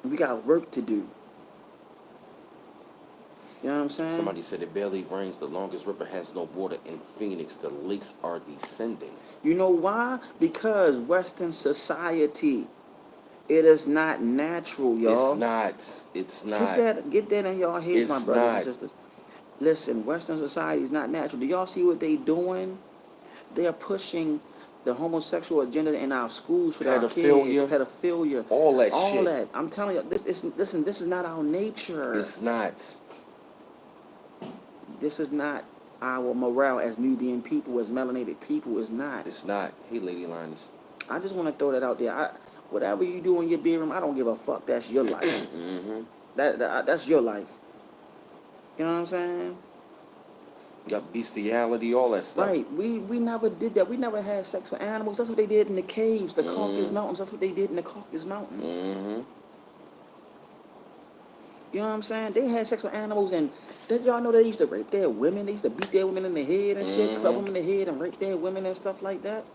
We got work to do. You know what I'm saying? Somebody said it barely rains. The longest river has no water in Phoenix. The lakes are descending. You know why? Because Western society, it is not natural, y'all. It's not. Get that in y'all heads, It's my brothers not. and sisters. Listen, Western society is not natural. Do y'all see what they doing? They are pushing the homosexual agenda in our schools for our kids. Pedophilia. All that All shit. that. I'm telling you, this is not our nature. It's not. This is not our morale as Nubian people, as melanated people, is not. It's not. Hey, Lady Linus. I just want to throw that out there. Whatever you do in your bedroom, I don't give a fuck. That's your life. Mm-hmm. That's your life. You know what I'm saying? You got bestiality, all that stuff. Right. We never did that. We never had sex with animals. That's what they did in the caves, the Caucasus Mountains. That's what they did in the Caucasus Mountains. Mm-hmm. You know what I'm saying? They had sex with animals, and did y'all know they used to rape their women? They used to beat their women in the head and shit, club them in the head and rape their women and stuff like that.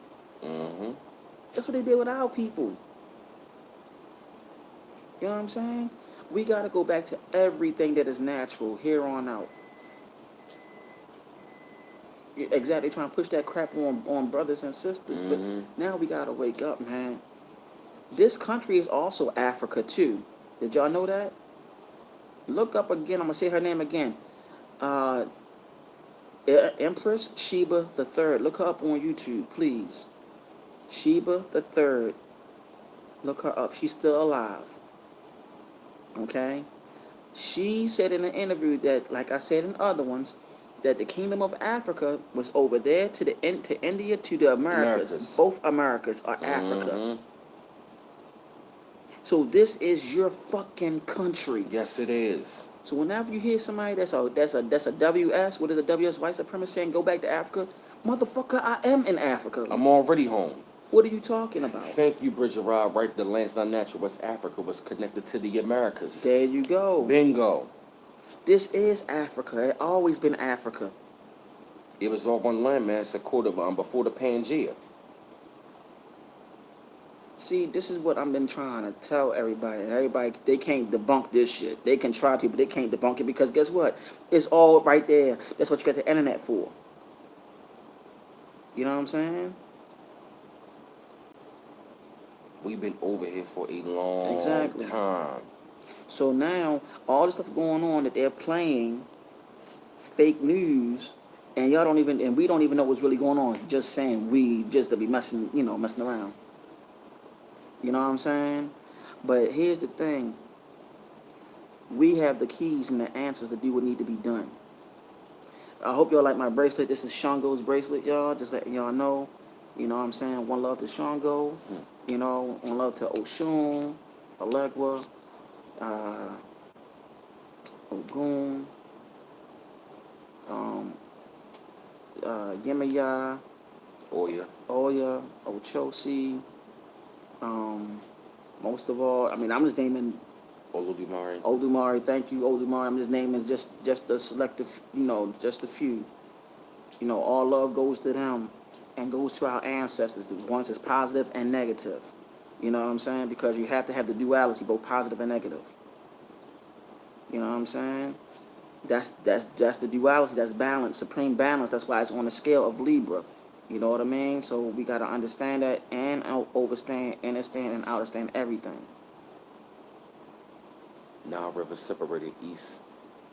Mm-hmm. That's what they did with our people. You know what I'm saying? We got to go back to everything that is natural here on out. Exactly, trying to push that crap on brothers and sisters. But now we got to wake up, man. This country is also Africa, too. Did y'all know that? Look up again. I'm going to say her name again. Empress Sheba the Third. Look her up on YouTube, please. Sheba the Third. Look her up. She's still alive. Okay? She said in an interview that, like I said in other ones, that the Kingdom of Africa was over there to India to the Americas. Both Americas are Africa. So this is your fucking country. Yes, it is. So whenever you hear somebody that's a WS, what is a WS, white supremacist, saying go back to Africa, motherfucker, I am in Africa. I'm already home. What are you talking about? Thank you, Bridget Rod. Right, the land's not natural. West Africa was connected to the Americas. There you go. Bingo. This is Africa. It always been Africa. It was all one land, man. It's a quarter before the Pangea. See, this is what I've been trying to tell everybody. And everybody, they can't debunk this shit. They can try to, but they can't debunk it because guess what? It's all right there. That's what you got the internet for. You know what I'm saying? We've been over here for a long time. So now, all this stuff going on that they're playing fake news, and y'all don't even, and we don't even know what's really going on. Just saying just to be messing around. You know what I'm saying? But here's the thing. We have the keys and the answers to do what need to be done. I hope y'all like my bracelet. This is Shango's bracelet, y'all. Just letting y'all know. You know what I'm saying? One love to Shango. You know, one love to Oshun, Legba, Ogun, Yemaya, Oya, Ochosi. Most of all, I mean, I'm just naming Oludumare, thank you, Oludumare. I'm just naming just a selective, just a few. All love goes to them and goes to our ancestors, the ones that's positive and negative. You know what I'm saying? Because you have to have the duality, both positive and negative. You know what I'm saying? That's the duality, that's balance, supreme balance. That's why it's on the scale of Libra. You know what I mean? So we got to understand that and understand and understand everything. Nile River separated East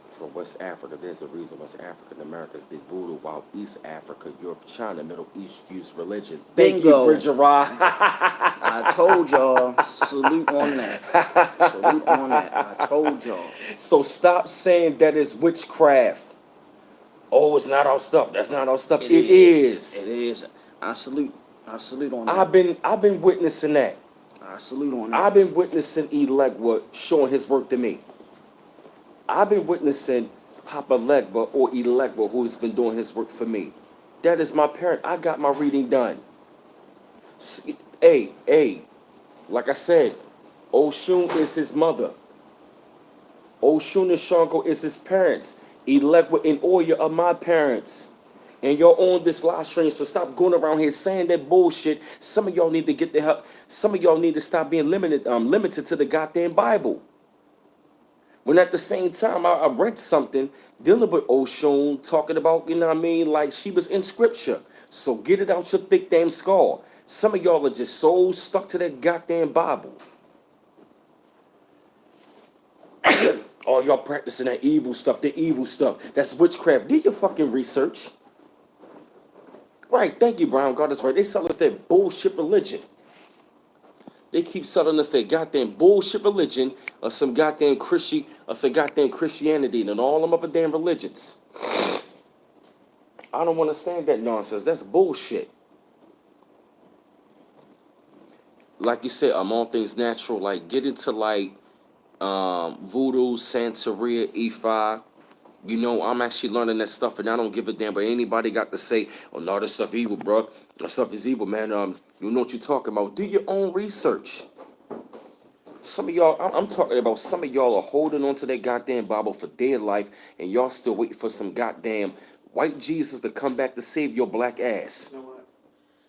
from West Africa. There's a reason West Africa and America's did voodoo, while East Africa, Europe, China, Middle East used religion. Thank you, Bridget Rod. I told y'all. Salute on that. Salute on that. I told y'all. So stop saying that is witchcraft. Oh, it's not our stuff. That's not our stuff. It is. It is. I salute on that. I've been witnessing that. I salute on that. I've been witnessing Legba showing his work to me. I've been witnessing Papa Legba or Legba who's been doing his work for me. That is my parent. I got my reading done. Hey, like I said, Oshun is his mother. Oshun and Shango is his parents. Legba and Oya are my parents. And you're on this live stream, so stop going around here saying that bullshit. Some of y'all need to get the help. Some of y'all need to stop being limited to the goddamn Bible. When at the same time, I read something dealing with Oshun, talking about, like she was in scripture. So get it out your thick damn skull. Some of y'all are just so stuck to that goddamn Bible. Oh, y'all practicing that evil stuff, the evil stuff. That's witchcraft. Do your fucking research. Right, thank you, Brown. God is right. They sell us that bullshit religion. They keep selling us that goddamn bullshit religion or some goddamn Christianity and all them other damn religions. I don't understand that nonsense. That's bullshit. Like you said, all things natural. Like get into like Voodoo, Santeria, Ifa. You know, I'm actually learning that stuff, and I don't give a damn. But anybody got to say, "Oh no, this stuff evil, bro. That stuff is evil, man." You know what you're talking about. Do your own research. Some of y'all, I'm talking about. Some of y'all are holding on to that goddamn Bible for dear life, and y'all still waiting for some goddamn white Jesus to come back to save your black ass. You know what?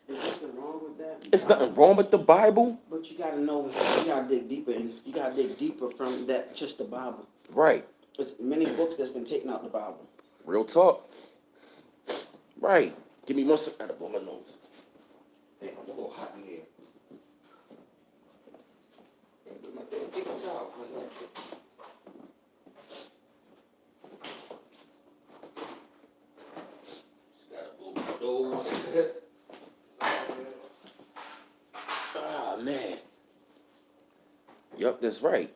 There's nothing wrong with that. It's nothing wrong with the Bible, But you gotta know, you gotta dig deeper, and you gotta dig deeper from that just the Bible. right? There's many books that's been taken out the Bible. Real talk, right? Give me one second. I gotta blow my nose. Damn, I'm a little hot in here. Get my damn paper towel, honey. Just gotta blow my nose. Ah, man. Yup, that's right.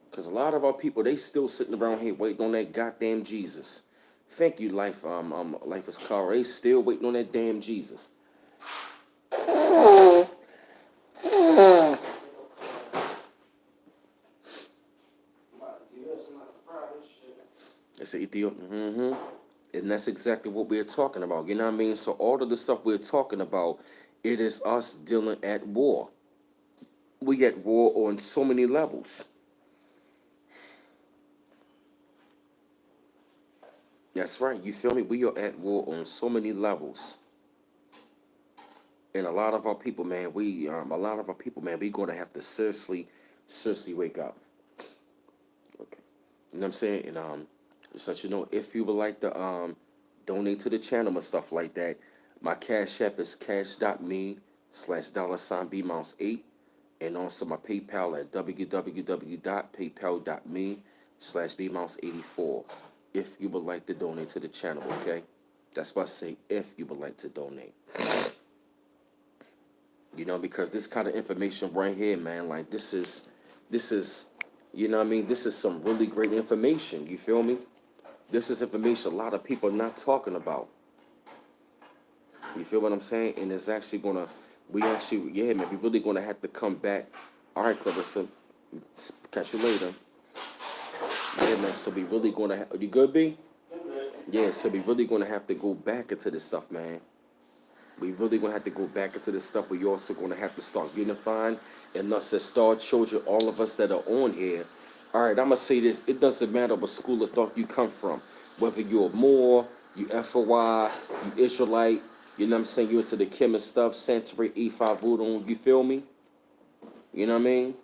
Because a lot of our people, they still sitting around here waiting on that goddamn Jesus. Thank you, Life is Carl. They still waiting on that damn Jesus. It's Ethiopia. Mm-hmm. And that's exactly what we're talking about. You know what I mean? So all of the stuff we're talking about, it is us dealing at war. We at war on so many levels. That's right. You feel me? We are at war on so many levels. And a lot of our people, man, we going to have to seriously wake up. Okay. You know what I'm saying? And just let you know, if you would like to donate to the channel and stuff like that, my Cash App is cash.me/$bmouse8, and also my PayPal at www.paypal.me/bmouse84. If you would like to donate to the channel, okay? That's why I say if you would like to donate. You know, because this kind of information right here, man, like this is, you know what I mean? This is some really great information. You feel me? This is information a lot of people are not talking about. You feel what I'm saying? And it's actually gonna, yeah, man, we really gonna have to come back. All right, Clarissa, catch you later. Yeah, man. So we really gonna, you good, B? Yeah. So we really gonna have to go back into this stuff, man. We really gonna have to go back into this stuff. We also gonna have to start unifying, and us as star children, all of us that are on here. All right, I'm gonna say this: it doesn't matter what school of thought you come from, whether you're Moor, you FOI, you Israelite. You know what I'm saying? You're into the Kim and stuff, Santeria, E5, Voodoo. You feel me? You know what I mean?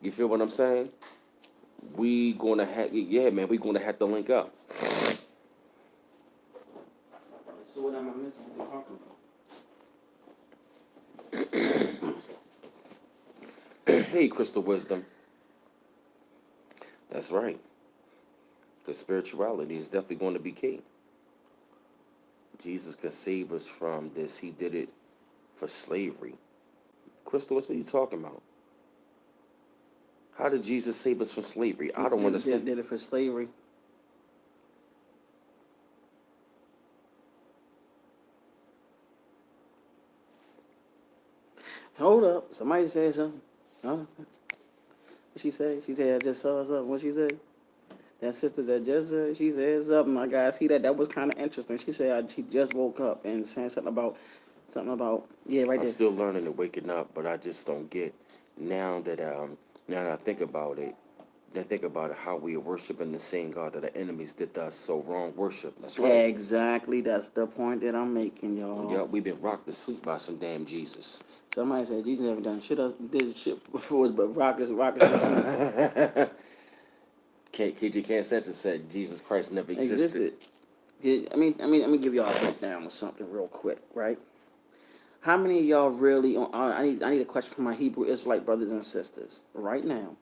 You feel what I'm saying? We gonna have, yeah, man. We gonna have to link up. So what am I missing? What are you talking about? Hey, Crystal Wisdom. That's right. Because spirituality is definitely going to be key. Jesus can save us from this. He did it for slavery. Crystal, what are you talking about? How did Jesus save us from slavery? I don't understand. Did it for slavery. Hold up. Somebody said something. What she say? She said, I just saw something. What she say? That sister that just she said something. I gotta see that. That was kind of interesting. She said she just woke up and saying something about yeah, right I'm there. still learning and waking up, but I just don't get now that I think about it. Then think about it, how we are worshiping the same God that our enemies did to us so wrong. Worship. That's right. Exactly. That's the point that I'm making, y'all. Yeah, we've been rocked to sleep by some damn Jesus. Somebody said Jesus never done shit else, did shit before, but rockets to sleep. KG Can't said Jesus Christ never existed. Yeah, I mean, let me give y'all a breakdown of something real quick, right? How many of y'all really? I need a question from my Hebrew Israelite brothers and sisters right now,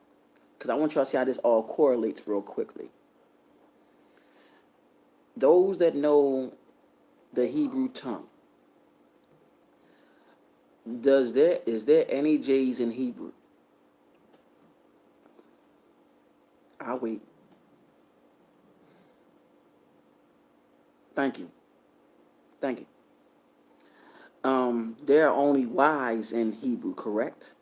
because I want y'all to see how this all correlates real quickly. Those that know the Hebrew tongue, is there any J's in Hebrew? I'll wait. Thank you. Thank you. There are only Y's in Hebrew, correct?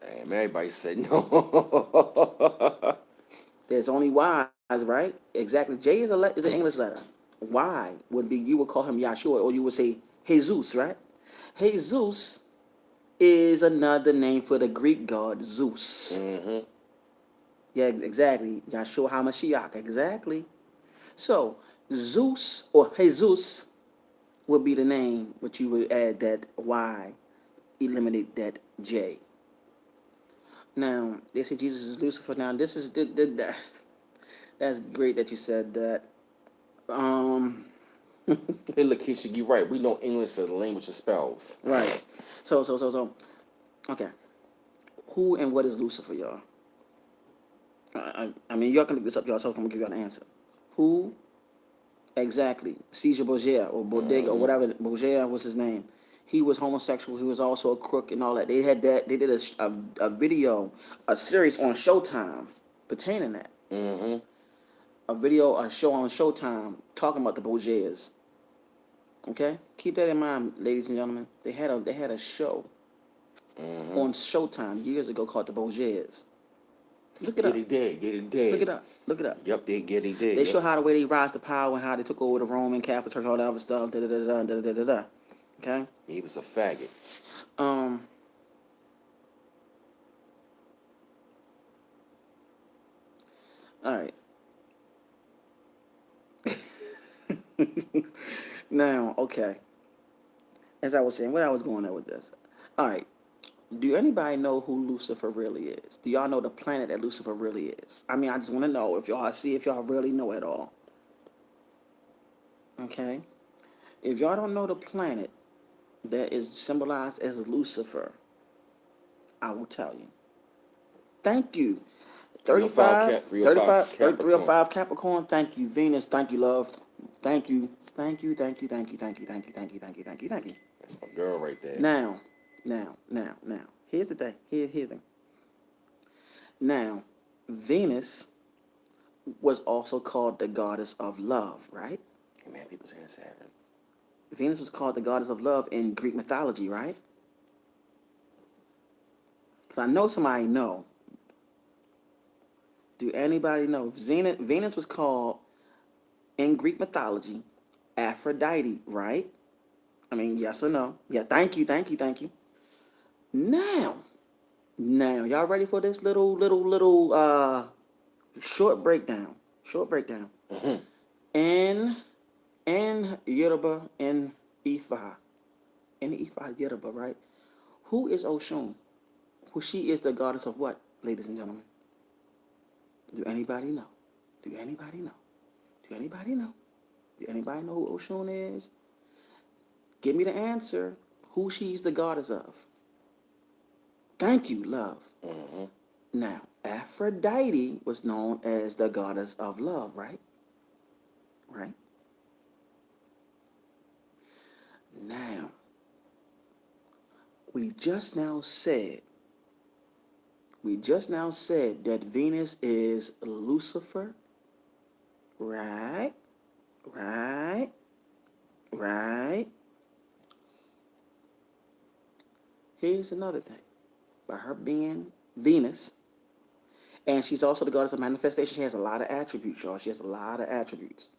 And everybody said no. There's only Y's, right? Exactly. J is an English letter. Y would be, you would call him Yahshua, or you would say Jesus, right? Jesus is another name for the Greek god Zeus. Mm-hmm. Yeah, exactly. Yahshua HaMashiach, exactly. So, Zeus or Jesus would be the name, but you would add that Y, eliminate that J. Now, they say Jesus is Lucifer. Now, this is that's great that you said that. Um, Hey, Lakeisha, you're right. We know English is the language of spells. right. So. Okay. Who and what is Lucifer, y'all? I mean, y'all can look this up yourself. I'm gonna give y'all an answer. Who exactly? Caesar Borgia or Bodega or whatever. Borgia was his name. He was homosexual. He was also a crook and all that. They had that. They did a video, a series on Showtime pertaining that. Mm-hmm. A show on Showtime talking about the Borgias. Okay, keep that in mind, ladies and gentlemen. They had a show on Showtime years ago called the Borgias. Look it up. Get it dead. Look it up. Look it up. Yep, they get it dead. They show how the way they rise to power and how they took over the Roman Catholic Church, all that other stuff. Da da da da da da da da. Okay. He was a faggot. Um. All right. Now, okay. As I was saying, where I was going at with this. All right. Do anybody know who Lucifer really is? Do y'all know the planet that Lucifer really is? I mean, I just want to know if y'all really know at all. Okay. If y'all don't know the planet that is symbolized as Lucifer, I will tell you. Thank you. 305 Capricorn. 305 Capricorn. Thank you. Venus. Thank you, love. Thank you. Thank you. That's my girl right there. Now. Here's the thing. Here's the thing. Now, Venus was also called the goddess of love, right? Hey, man, people's hands having. Venus was called the goddess of love in Greek mythology, right? Because I know somebody know. Do anybody know? Venus was called, in Greek mythology, Aphrodite, right? I mean, yes or no? Yeah, thank you. Now, y'all ready for this little short breakdown? Mm-hmm. In Yoruba, in Ifa, Yoruba, right? Who is Oshun? Who she is the goddess of what, ladies and gentlemen? Do anybody know? Do anybody know who Oshun is? Give me the answer. Who she's the goddess of. Thank you, love. Mm-hmm. Now, Aphrodite was known as the goddess of love, right? Right? Now, we just now said that Venus is Lucifer, right? Here's another thing. By her being Venus, and she's also the goddess of manifestation, she has a lot of attributes, y'all. She has a lot of attributes.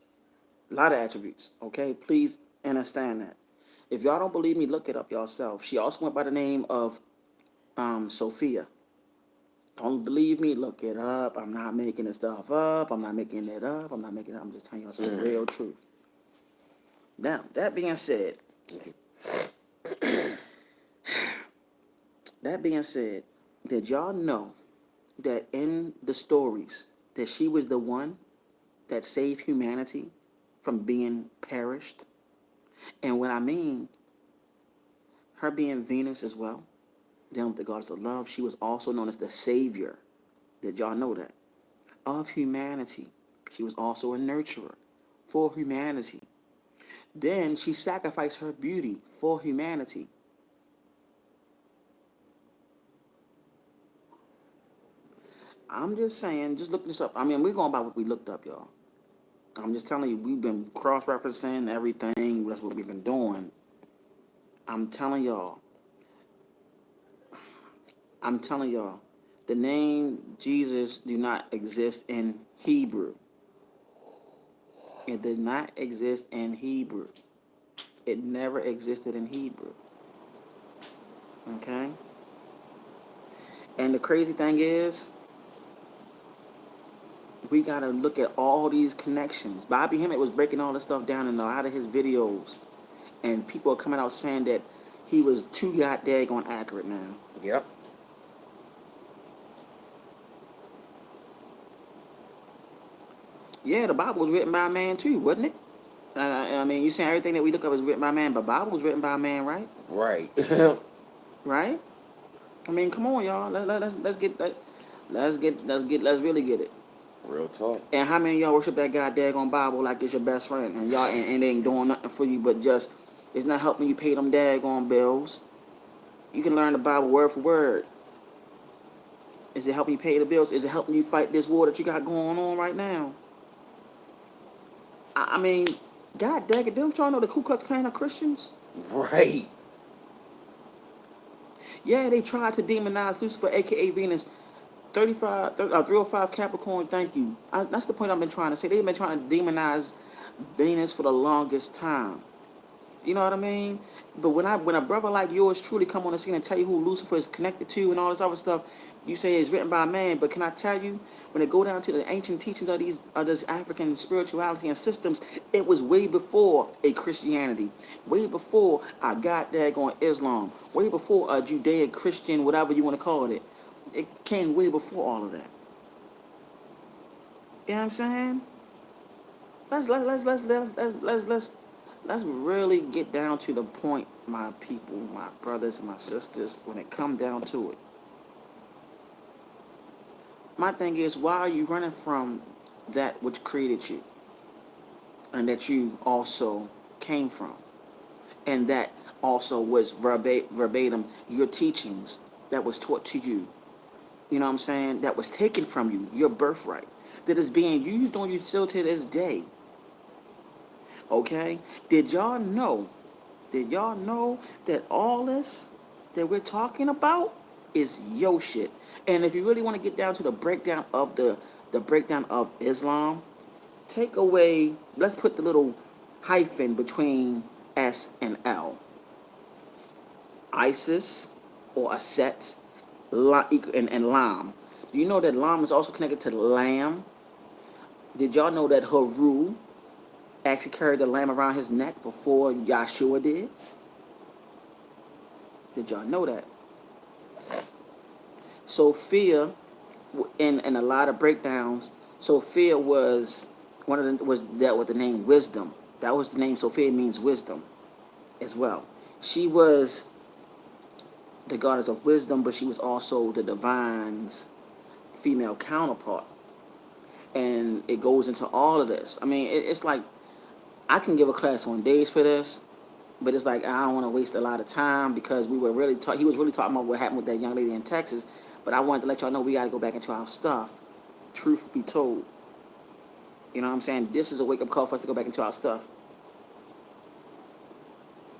Okay? Please understand that. If y'all don't believe me, look it up yourself. She also went by the name of Sophia. Don't believe me? Look it up. I'm not making this stuff up. I'm not making it up. I'm just telling y'all some real truth. Now, that being said, did y'all know that in the stories that she was the one that saved humanity from being perished? And what I mean, her being Venus as well, dealing with the goddess of love, she was also known as the savior. Did y'all know that? Of humanity. She was also a nurturer for humanity. Then she sacrificed her beauty for humanity. I'm just saying, just look this up. I mean, we're going by what we looked up, y'all. I'm just telling you, we've been cross-referencing everything. That's what we've been doing. I'm telling y'all. I'm telling y'all. The name Jesus do not exist in Hebrew. It did not exist in Hebrew. It never existed in Hebrew. Okay? And the crazy thing is, we gotta look at all these connections. Bobby Hemmett was breaking all this stuff down in a lot of his videos, and people are coming out saying that he was too goddamn accurate now. Yep. Yeah, the Bible was written by a man too, wasn't it? I mean, you saying everything that we look up is written by man, but Bible was written by a man, right? Right. Right? I mean, come on, y'all. Let's really get it. Real talk. And how many of y'all worship that goddamn Bible like it's your best friend, and y'all and they ain't doing nothing for you, but just it's not helping you pay them daggone bills. You can learn the Bible word for word. Is it helping you pay the bills? Is it helping you fight this war that you got going on right now? I mean, God dang it, don't y'all know the Ku Klux Klan are Christians? Right. Yeah, they tried to demonize Lucifer, aka Venus. 305 Capricorn, thank you. That's the point I've been trying to say. They've been trying to demonize Venus for the longest time. You know what I mean? But when a brother like yours truly come on the scene and tell you who Lucifer is connected to and all this other stuff, you say it's written by a man. But can I tell you, when it go down to the ancient teachings of this African spirituality and systems, it was way before a Christianity, way before a goddamn Islam, way before a Judeo Christian, whatever you want to call it. It came way before all of that. You know what I'm saying? Let's really get down to the point, my people, my brothers, my sisters, when it come down to it. My thing is, why are you running from that which created you and that you also came from, and that also was verbatim your teachings that was taught to you? You know what I'm saying? That was taken from you, your birthright, that is being used on you still to this day. Okay? Did y'all know that all this that we're talking about is yo shit? And if you really want to get down to the breakdown of the breakdown of Islam, take away, let's put the little hyphen between S and L. ISIS or Aset and Lam. Do you know that Lam is also connected to Lamb? Did y'all know that Haru actually carried the lamb around his neck before Yahshua did? Did y'all know that? Sophia, in a lot of breakdowns, Sophia was dealt with the name wisdom. That was the name. Sophia means wisdom as well. She was the goddess of wisdom, but she was also the divine's female counterpart. And it goes into all of this. I mean, it's like I can give a class on days for this, but it's like I don't want to waste a lot of time because we were really he was really talking about what happened with that young lady in Texas. But I wanted to let y'all know we got to go back into our stuff. Truth be told, you know what I'm saying? This is a wake up call for us to go back into our stuff.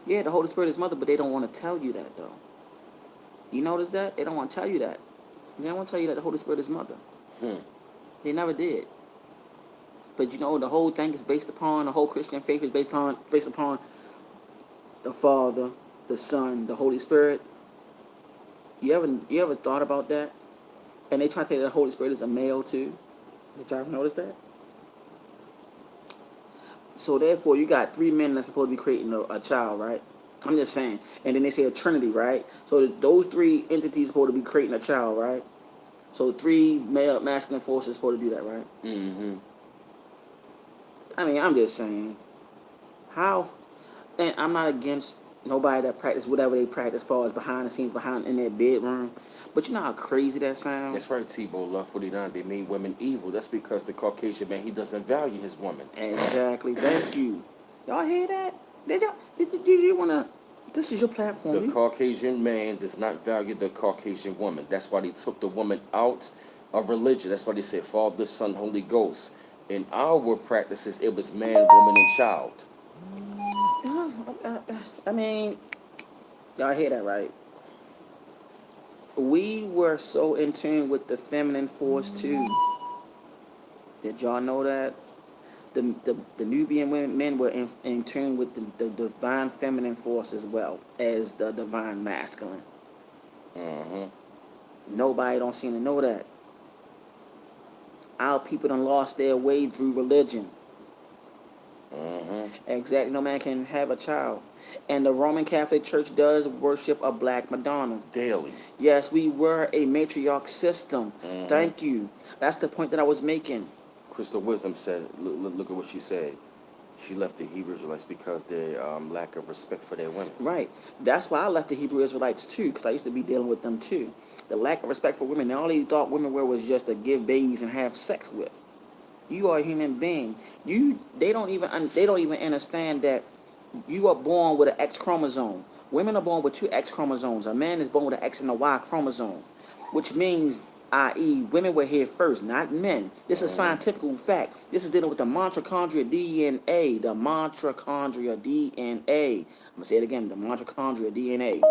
Yeah, the Holy Spirit is mother, but they don't want to tell you that though. You notice that? They don't want to tell you that. They don't want to tell you that the Holy Spirit is mother. They never did. But you know, the whole thing is based upon, the whole Christian faith is based upon the Father, the Son, the Holy Spirit. You ever thought about that? And they try to say that the Holy Spirit is a male too. Did y'all ever notice that? So therefore, you got 3 men that's supposed to be creating a child, right? I'm just saying. And then they say a Trinity, right? So those 3 entities supposed to be creating a child, right? So 3 male masculine forces supposed to do that, right? Mm-hmm. I mean, I'm just saying. How? And I'm not against nobody that practice whatever they practice as far as behind the scenes, behind in their bedroom. But you know how crazy that sounds? That's right, T-Bo. Love 49. They made women evil. That's because the Caucasian man, he doesn't value his woman. Exactly. Thank you. Y'all hear that? Did you want to... This is your platform. The Caucasian man does not value the Caucasian woman. That's why they took the woman out a religion. That's why they say Father, Son, Holy Ghost. In our practices, it was man, woman, and child. I mean, y'all hear that, right? We were so in tune with the feminine force too. Did y'all know that? The Nubian men were in tune with the divine feminine force as well as the divine masculine. Mm-hmm. Nobody don't seem to know that. Our people done lost their way through religion. Mm-hmm. Exactly, no man can have a child. And the Roman Catholic Church does worship a black Madonna. Daily. Yes, we were a matriarch system. Mm-hmm. Thank you. That's the point that I was making. Crystal Wisdom said, look at what she said. She left the Hebrew Israelites because their lack of respect for their women. Right. That's why I left the Hebrew Israelites too, because I used to be dealing with them too. The lack of respect for women. All they thought women were was just to give babies and have sex with. You are a human being. They don't even understand that you are born with an X chromosome. Women are born with two X chromosomes. A man is born with an X and a Y chromosome, which means, i.e., women were here first, not men. This is scientific fact. This is dealing with the mitochondria DNA. The mitochondria DNA. I'm gonna say it again. The mitochondria DNA.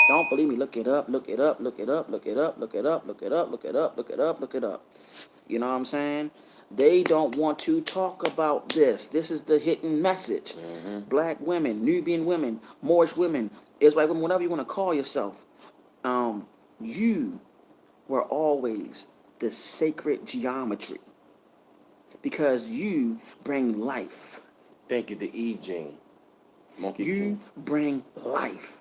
Don't believe me? Look it up. Look it up. Look it up. Look it up. Look it up. Look it up. Look it up. Look it up. Look it up. You know what I'm saying? They don't want to talk about this. This is the hidden message. Black women, Nubian women, Moorish women, Israelite women, whatever you want to call yourself. You were always the sacred geometry because you bring life. Thank you to Eve Jane. Monkey You King. bring life.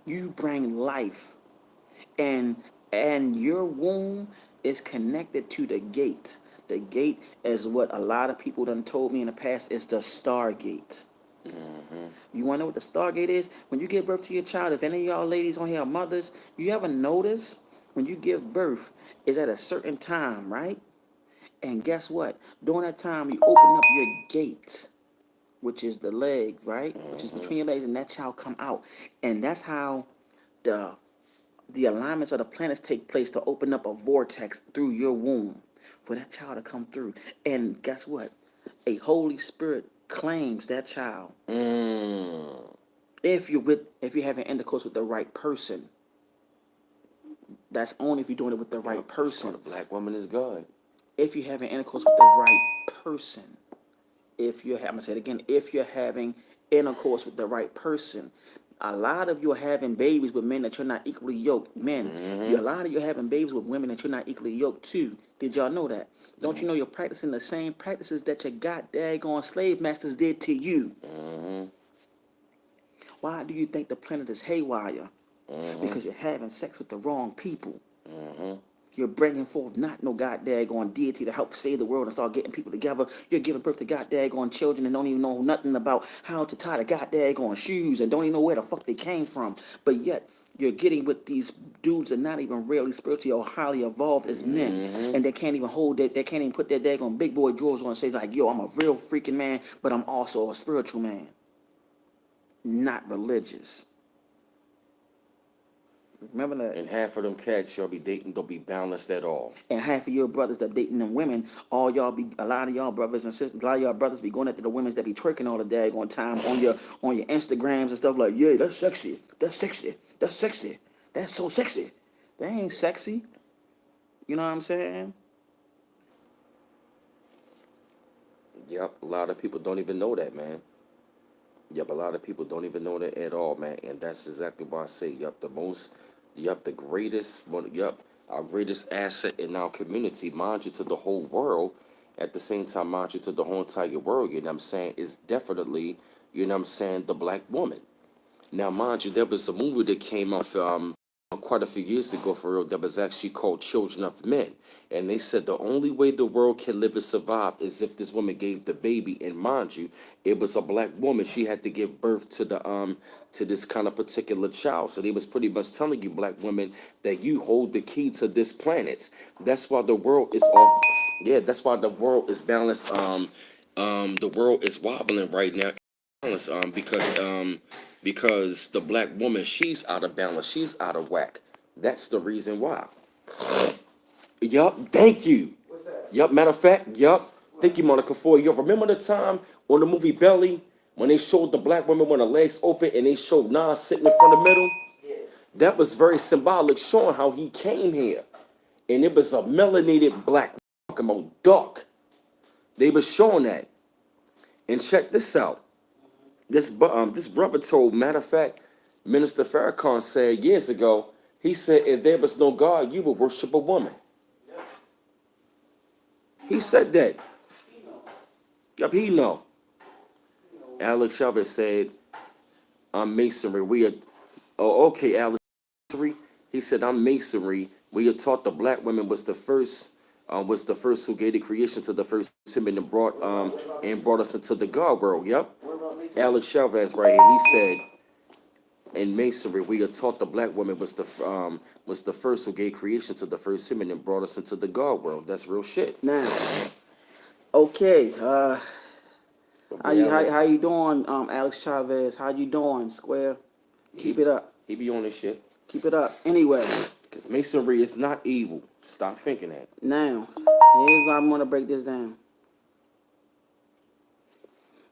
You bring life. And your womb is connected to the gate. The gate is what a lot of people done told me in the past is the Stargate. You want to know what the Stargate is? When you give birth to your child, if any of y'all ladies on here are mothers, you ever notice when you give birth is at a certain time, right? And guess what? During that time, you open up your gate, which is the leg, right? Which is between your legs, and that child come out. And that's how the the alignments of the planets take place to open up a vortex through your womb for that child to come through. And guess what? A Holy Spirit claims that child if you're having intercourse with the right person. That's only if you're doing it with the right The person. black woman is God. If you're having intercourse with the right person. I'm gonna say it again, if you're having intercourse with the right person. A lot of you are having babies with men that you're not equally yoked. Men, a lot of you are having babies with women that you're not equally yoked to. Did y'all know that? Don't you know you're practicing the same practices that your god daggone slave masters did to you? Why do you think the planet is haywire? Because you're having sex with the wrong people. You're bringing forth not no god daggone deity to help save the world and start getting people together. You're giving birth to god daggone children and don't even know nothing about how to tie the god daggone shoes and don't even know where the fuck they came from. But yet, you're getting with these dudes that are not even really spiritually or highly evolved as men. And they can't even they can't even put their daggone big boy drawers on and say like, yo, I'm a real freaking man, but I'm also a spiritual man. Not religious. Remember that. And half of them cats y'all be dating don't be balanced at all. And half of your brothers that dating them women, a lot of y'all brothers and sisters, a lot of y'all brothers be going after the women that be twerking all the daggone time on your Instagrams and stuff like, yeah, that's sexy, that's sexy, that's sexy, that's so sexy. They ain't sexy. You know what I'm saying? Yep, a lot of people don't even know that, man. Yep, a lot of people don't even know that at all, man. And that's exactly why I say, the greatest one, our greatest asset in our community, mind you, to the whole world. At the same time, mind you, to the whole entire world, you know what I'm saying, is definitely, you know what I'm saying, the black woman. Now, mind you, there was a movie that came off quite a few years ago for real that was actually called Children of Men. And they said the only way the world can live and survive is if this woman gave the baby. And mind you, it was a black woman. She had to give birth to this kind of particular child. So they was pretty much telling you, black women, that you hold the key to this planet. That's why the world is off. Yeah, that's why the world is balanced. The world is wobbling right now. Balance, because the black woman, she's out of balance, she's out of whack. That's the reason why. Yup, thank you. What's that? Yup, matter of fact, yup. Thank you, Monica, for you. Remember the time on the movie Belly when they showed the black women when her legs open and they showed Nas sitting in front of the middle? Yeah. That was very symbolic, showing how he came here. And it was a melanated black, talking about dark. They were showing that. And check this out. This brother told, matter of fact, Minister Farrakhan said years ago, he said, if there was no God, you would worship a woman. He said that. Yup, he know. Alex Chavez said, I'm masonry. We are, oh, okay, Alex. He said, I'm masonry. We are taught the black women was the first who gave the creation to the first human and brought us into the God world. Yep. Alex Chavez right here. He said, in masonry, we are taught the black woman was the first who gave creation to the first human and brought us into the God world. That's real shit. Now, okay. How you doing, Alex Chavez? How you doing, Square? Keep it up. He be on this shit. Keep it up. Anyway. Because masonry is not evil. Stop thinking that. Now, here's how I'm gonna break this down.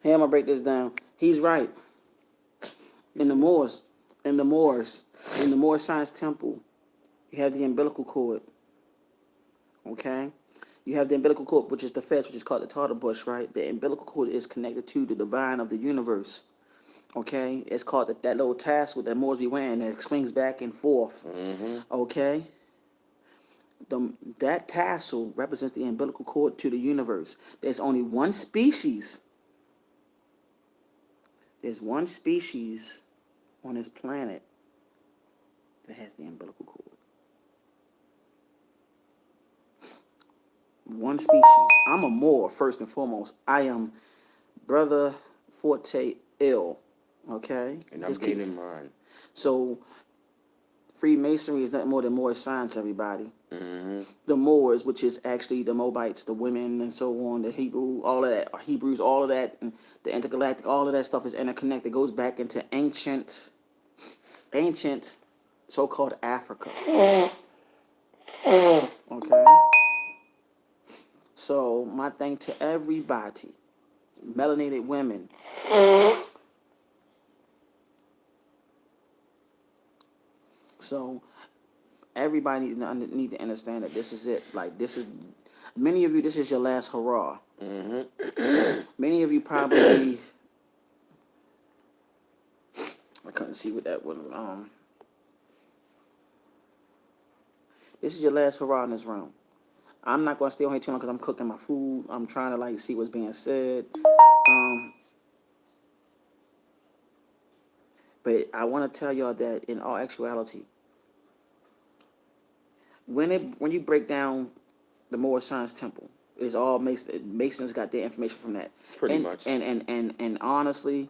He's right. In the Moors Science Temple, you have the umbilical cord. Okay? You have the umbilical cord, which is the fez, which is called the tartar bush, right? The umbilical cord is connected to the divine of the universe. Okay? It's called that little tassel that Moors be wearing that swings back and forth. Mm-hmm. Okay? That tassel represents the umbilical cord to the universe. There's only one species. There's one species on this planet that has the umbilical cord. One species. I'm a Moor, first and foremost. I am Brother Forte Ill. Okay? And I'm gaining mine. So, Freemasonry is nothing more than Moor science, everybody. Mm-hmm. The Moors, which is actually the Moabites, the women, and so on, the Hebrew, all of that, or Hebrews, all of that, and the intergalactic, all of that stuff is interconnected. It goes back into ancient, so-called Africa. Okay? So, my thing to everybody, melanated women, so everybody need to understand that this is it. Like, this is, many of you, this is your last hurrah. Mm-hmm. Many of you probably, I couldn't see what that was. This is your last hurrah in this room. I'm not going to stay on here too long because I'm cooking my food. I'm trying to, like, see what's being said. But I want to tell y'all that in all actuality, when you break down the Moor Science Temple, it's all Masons got their information from that. Pretty much. And honestly,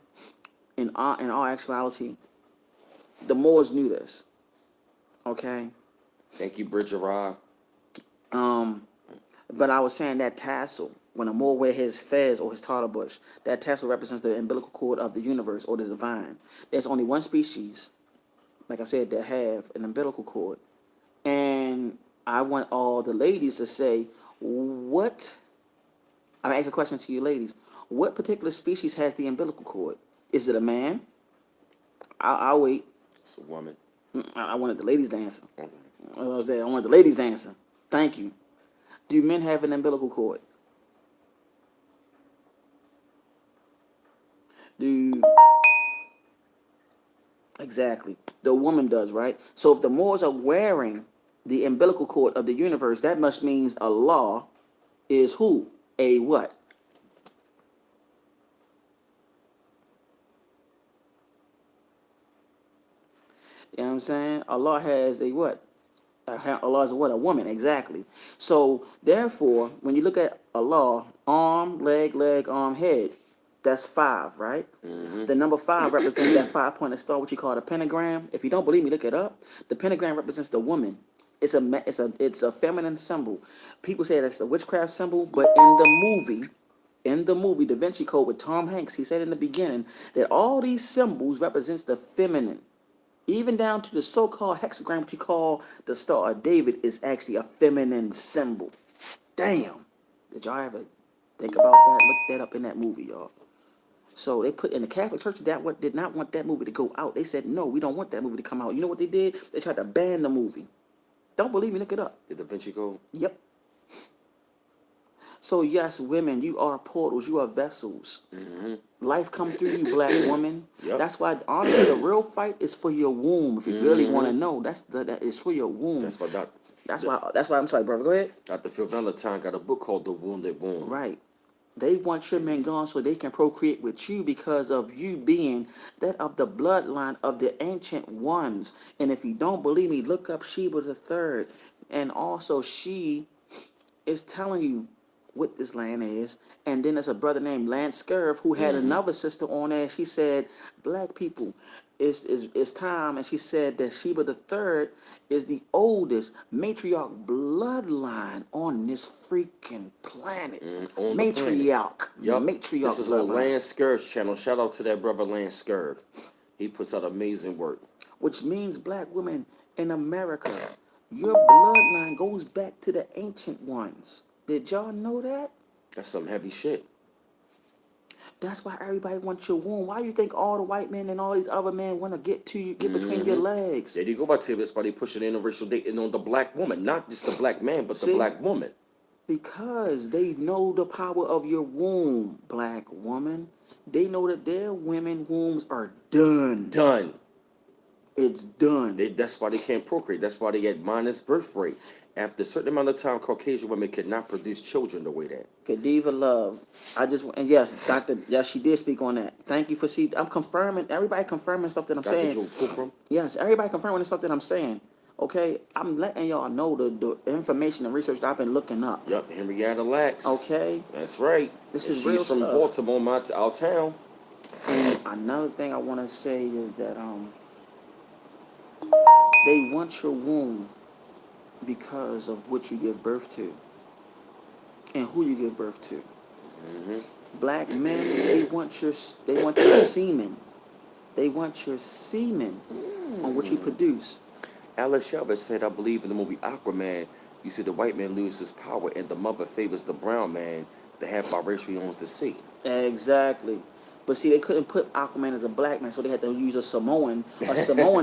in all actuality, the Moors knew this. Okay. Thank you, Bridgerard. But I was saying that tassel, when a Moor wear his fez or his tartar bush, that tassel represents the umbilical cord of the universe or the divine. There's only one species, like I said, that have an umbilical cord. And I want all the ladies to say, I'm going to ask a question to you ladies. What particular species has the umbilical cord? Is it a man? I'll wait. It's a woman. I wanted the ladies to answer. Mm-hmm. I wanted the ladies to answer. Thank you. Do men have an umbilical cord? Exactly. The woman does, right? So if the Moors are wearing the umbilical cord of the universe, that must means Allah is who? A what? You know what I'm saying? Allah has a what? Allah is a what? A woman, exactly. So, therefore, when you look at Allah, arm, leg, arm, head, that's 5, right? Mm-hmm. The number 5 represents that 5-pointed star, which you call the pentagram. If you don't believe me, look it up. The pentagram represents the woman. It's a feminine symbol. People say that's a witchcraft symbol, but in the movie Da Vinci Code with Tom Hanks, he said in the beginning that all these symbols represents the feminine. Even down to the so-called hexagram, what you call the Star of David, is actually a feminine symbol. Damn. Did y'all ever think about that? Look that up in that movie, y'all. So they put in the Catholic Church that what did not want that movie to go out. They said, no, we don't want that movie to come out. You know what they did? They tried to ban the movie. Don't believe me? Look it up. The Da Vinci Code? Yep. So yes, women, you are portals. You are vessels. Life come through you, black woman. Yep. That's why honestly the real fight is for your womb. If you really want to know, that is for your womb. That's why That's why I'm sorry, brother. Go ahead. Dr. Phil Valentine got a book called The Wounded Womb. Right. They want your men gone so they can procreate with you because of you being that of the bloodline of the ancient ones. And if you don't believe me, look up Sheba the Third. And also she is telling you what this land is. And then there's a brother named Lance Scurv who had another sister on there. She said, black people, it's time. And she said that Sheba the Third is the oldest matriarch bloodline on this freaking planet. On the Matriarch. planet. Yep. Matriarch This is on bloodline. Lance Scurv's channel. Shout out to that brother Lance Scurv. He puts out amazing work. Which means black women in America, your bloodline goes back to the ancient ones. Did y'all know that? That's some heavy shit. That's why everybody wants your womb. Why do you think all the white men and all these other men want to get to you, get between your legs? There you go, by That's why they pushing interracial dating on the black woman, not just the black man, but See? the black woman. Because they know the power of your womb, black woman. They know that their women wombs are done. Done. It's done. That's why they can't procreate. That's why they get minus birth rate. After a certain amount of time, Caucasian women cannot produce children the way that. Godiva love. And yes, Doctor, yes, she did speak on that. Thank you for I'm confirming. Everybody confirming stuff that I'm saying. Dr. Joe Fulcrum? Yes, everybody confirming the stuff that I'm saying. Okay, I'm letting y'all know the information and research that I've been looking up. Yup, Henrietta Lacks. Okay, That's right. This And is real she's from stuff. Baltimore, our town. and another thing I want to say is that they want your womb because of what you give birth to and who you give birth to. Black men, they want your semen. They want your semen on what you produce. Alice Shelby said, I believe in the movie Aquaman, you see the white man loses his power and the mother favors the brown man, the half biracial owns the sea. Exactly. But see, they couldn't put Aquaman as a black man, so they had to use a Samoan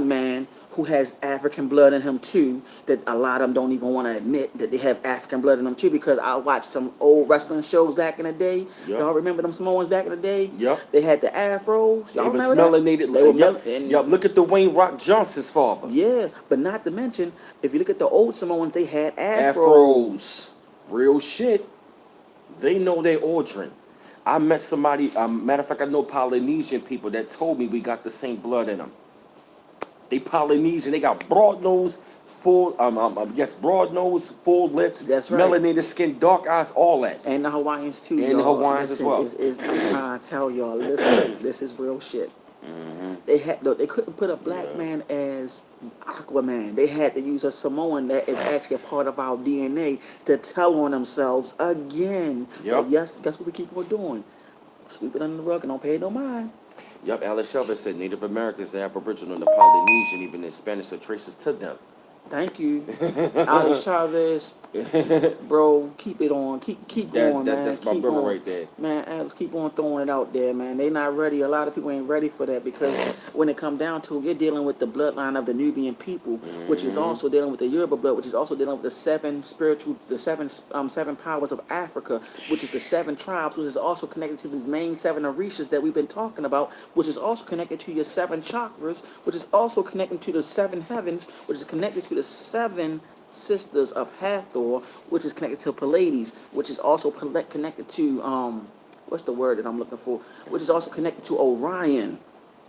man who has African blood in him too, that a lot of them don't even want to admit that they have African blood in them too, because I watched some old wrestling shows back in the day. Yep. Y'all remember them Samoans back in the day? Yep. They had the afros. Y'all They was remember melanated. that? They were Yup, look at the Wayne Rock Johnson's father. Yeah, but not to mention, if you look at the old Samoans, they had afros. Afros. Real shit. They know their ordering. I met somebody, matter of fact, I know Polynesian people that told me we got the same blood in them. They Polynesian, they got broad nose, broad nose, full lips, That's right. melanated skin, dark eyes, all that. And the Hawaiians too, And y'all. the Hawaiians as well. I'm trying to tell y'all, listen, this is real shit. They couldn't put a black man as Aquaman. They had to use a Samoan that is actually a part of our DNA to tell on themselves again. Yep. But yes, guess what we keep on doing? Sweep it under the rug and don't pay no mind. Yup, Alice Shelby said Native Americans, the Aboriginal, and the Polynesian, even in Spanish, are traces to them. Thank you, Alex Chavez, bro. Keep it on, keep going, man. That's my keep brother on. right there. Man, Alex, keep on throwing it out there, man. They not ready. A lot of people ain't ready for that because when it come down to it, you're dealing with the bloodline of the Nubian people, which is also dealing with the Yoruba blood, which is also dealing with the seven powers of Africa, which is the 7 tribes, which is also connected to these main 7 Orishas that we've been talking about, which is also connected to your 7 chakras, which is also connected to the 7 heavens, which is connected to the 7 sisters of Hathor, which is connected to Pleiades, which is also connected to what's the word that I'm looking for? Which is also connected to Orion.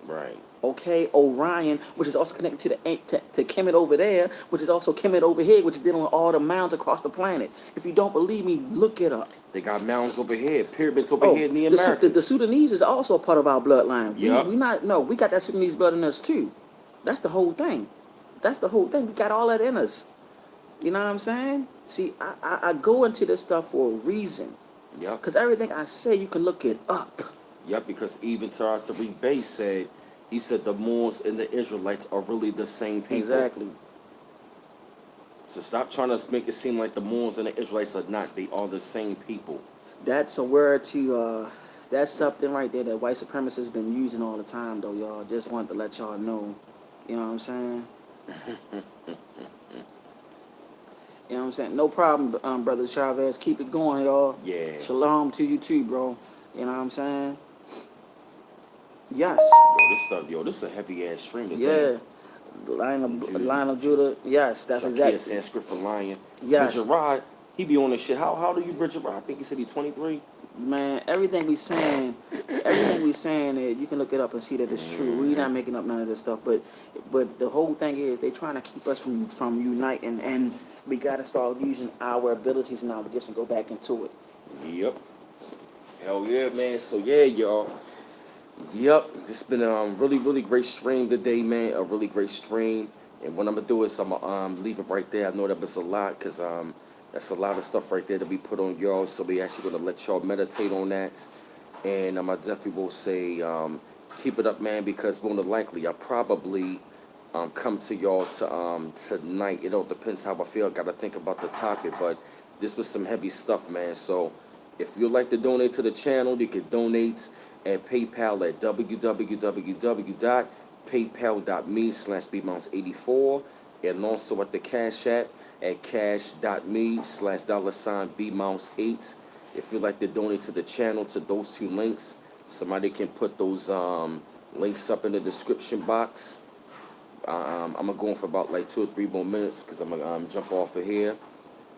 Right. Okay, Orion, which is also connected to Kemet over there, which is also Kemet over here, which is dealing with all the mounds across the planet. If you don't believe me, look it up. They got mounds over here, pyramids over here in the Americas. The Sudanese is also a part of our bloodline. Yep. We got that Sudanese blood in us too. That's the whole thing. We got all that in us. You know what I'm saying? See, I go into this stuff for a reason. Yep. Because everything I say, you can look it up. Yep, because even Taras Tariq Bey said, He said the Moors and the Israelites are really the same people. Exactly. So stop trying to make it seem like the Moors and the Israelites are not. They are the same people. That's a word to that's something right there that white supremacists been using all the time though, y'all. Just wanted to let y'all know. You know what I'm saying? You know what I'm saying? No problem, brother Chavez. Keep it going, y'all. Yeah. Shalom to you too, bro. You know what I'm saying? Yes. This is a heavy ass stream today. Yeah. Judah. Line of Judah. Yes, that's Shakia, exactly. Sanskrit for lion. Yes. Bridget Rod, he be on this shit. How do you Bridget Rod? I think he said he's 23. Man, everything we saying is you can look it up and see that it's true. We not making up none of this stuff, but the whole thing is they trying to keep us from uniting, and we got to start using our abilities and our gifts and go back into it. Yep. Hell yeah, man. So yeah, y'all. Yep. This been a really, really great stream today, man. A really great stream. And what I'm gonna do is I'm gonna leave it right there. I know that was a lot, cause that's a lot of stuff right there that we put on y'all. So we actually gonna let y'all meditate on that. And I definitely will say keep it up, man, because more than likely I probably come to y'all to tonight. It all depends how I feel. Gotta think about the topic, but this was some heavy stuff, man. So if you'd like to donate to the channel, you can donate at PayPal at www.paypal.me/bmounts84, and also at the Cash App at cash.me/$bmounts8. If you'd like to donate to the channel to those two links, somebody can put those links up in the description box. I'm gonna go on for about like 2 or 3 more minutes because I'm gonna jump off of here.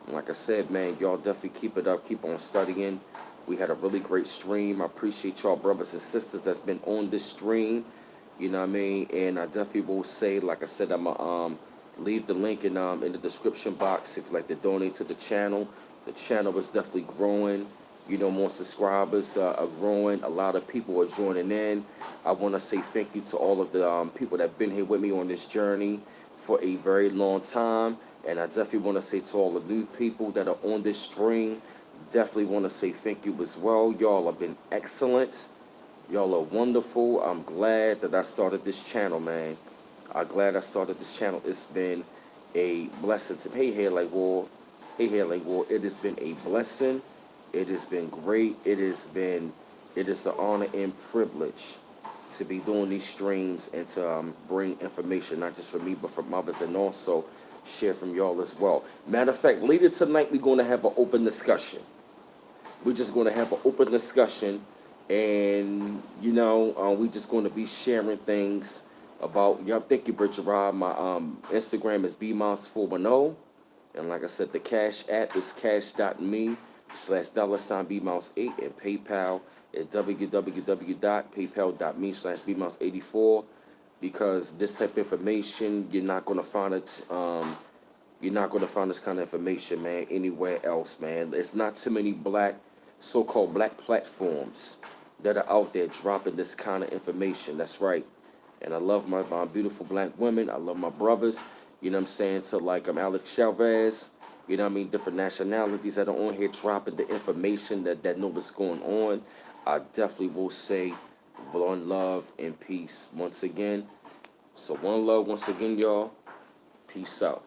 And like I said, man, y'all definitely keep it up, keep on studying. We had a really great stream. I appreciate y'all brothers and sisters that's been on this stream. You know what I mean? And I definitely will say, like I said, I'm gonna leave the link in the description box if you'd like to donate to the channel. The channel is definitely growing. You know, more subscribers are growing. A lot of people are joining in. I want to say thank you to all of the people that have been here with me on this journey for a very long time. And I definitely want to say to all the new people that are on this stream, definitely want to say thank you as well. Y'all have been excellent. Y'all are wonderful. I'm glad that I started this channel, man. I'm glad I started this channel. It's been a blessing to me. Hey, Hair Like War. Hey, Hair Like War. It has been a blessing. It has been great. It is an honor and privilege to be doing these streams and to bring information, not just from me, but from others, and also share from y'all as well. Matter of fact, later tonight, we're going to have an open discussion. We're just going to have an open discussion, and, you know, we're just going to be sharing things about, y'all. Thank you, Bridget Rob. My Instagram is bmouse410. And like I said, the Cash App is cash.me/$bmouse8, and PayPal at www.paypal.me/bmouse84. Because this type of information, you're not gonna find it. You're not gonna find this kind of information, man, anywhere else, man. There's not too many so-called black platforms that are out there dropping this kind of information. That's right. And I love my beautiful black women. I love my brothers. You know what I'm saying? So like I'm Alex Chavez. You know what I mean? Different nationalities that are on here dropping the information that know what's going on. I definitely will say one love and peace once again. So one love once again, y'all. Peace out.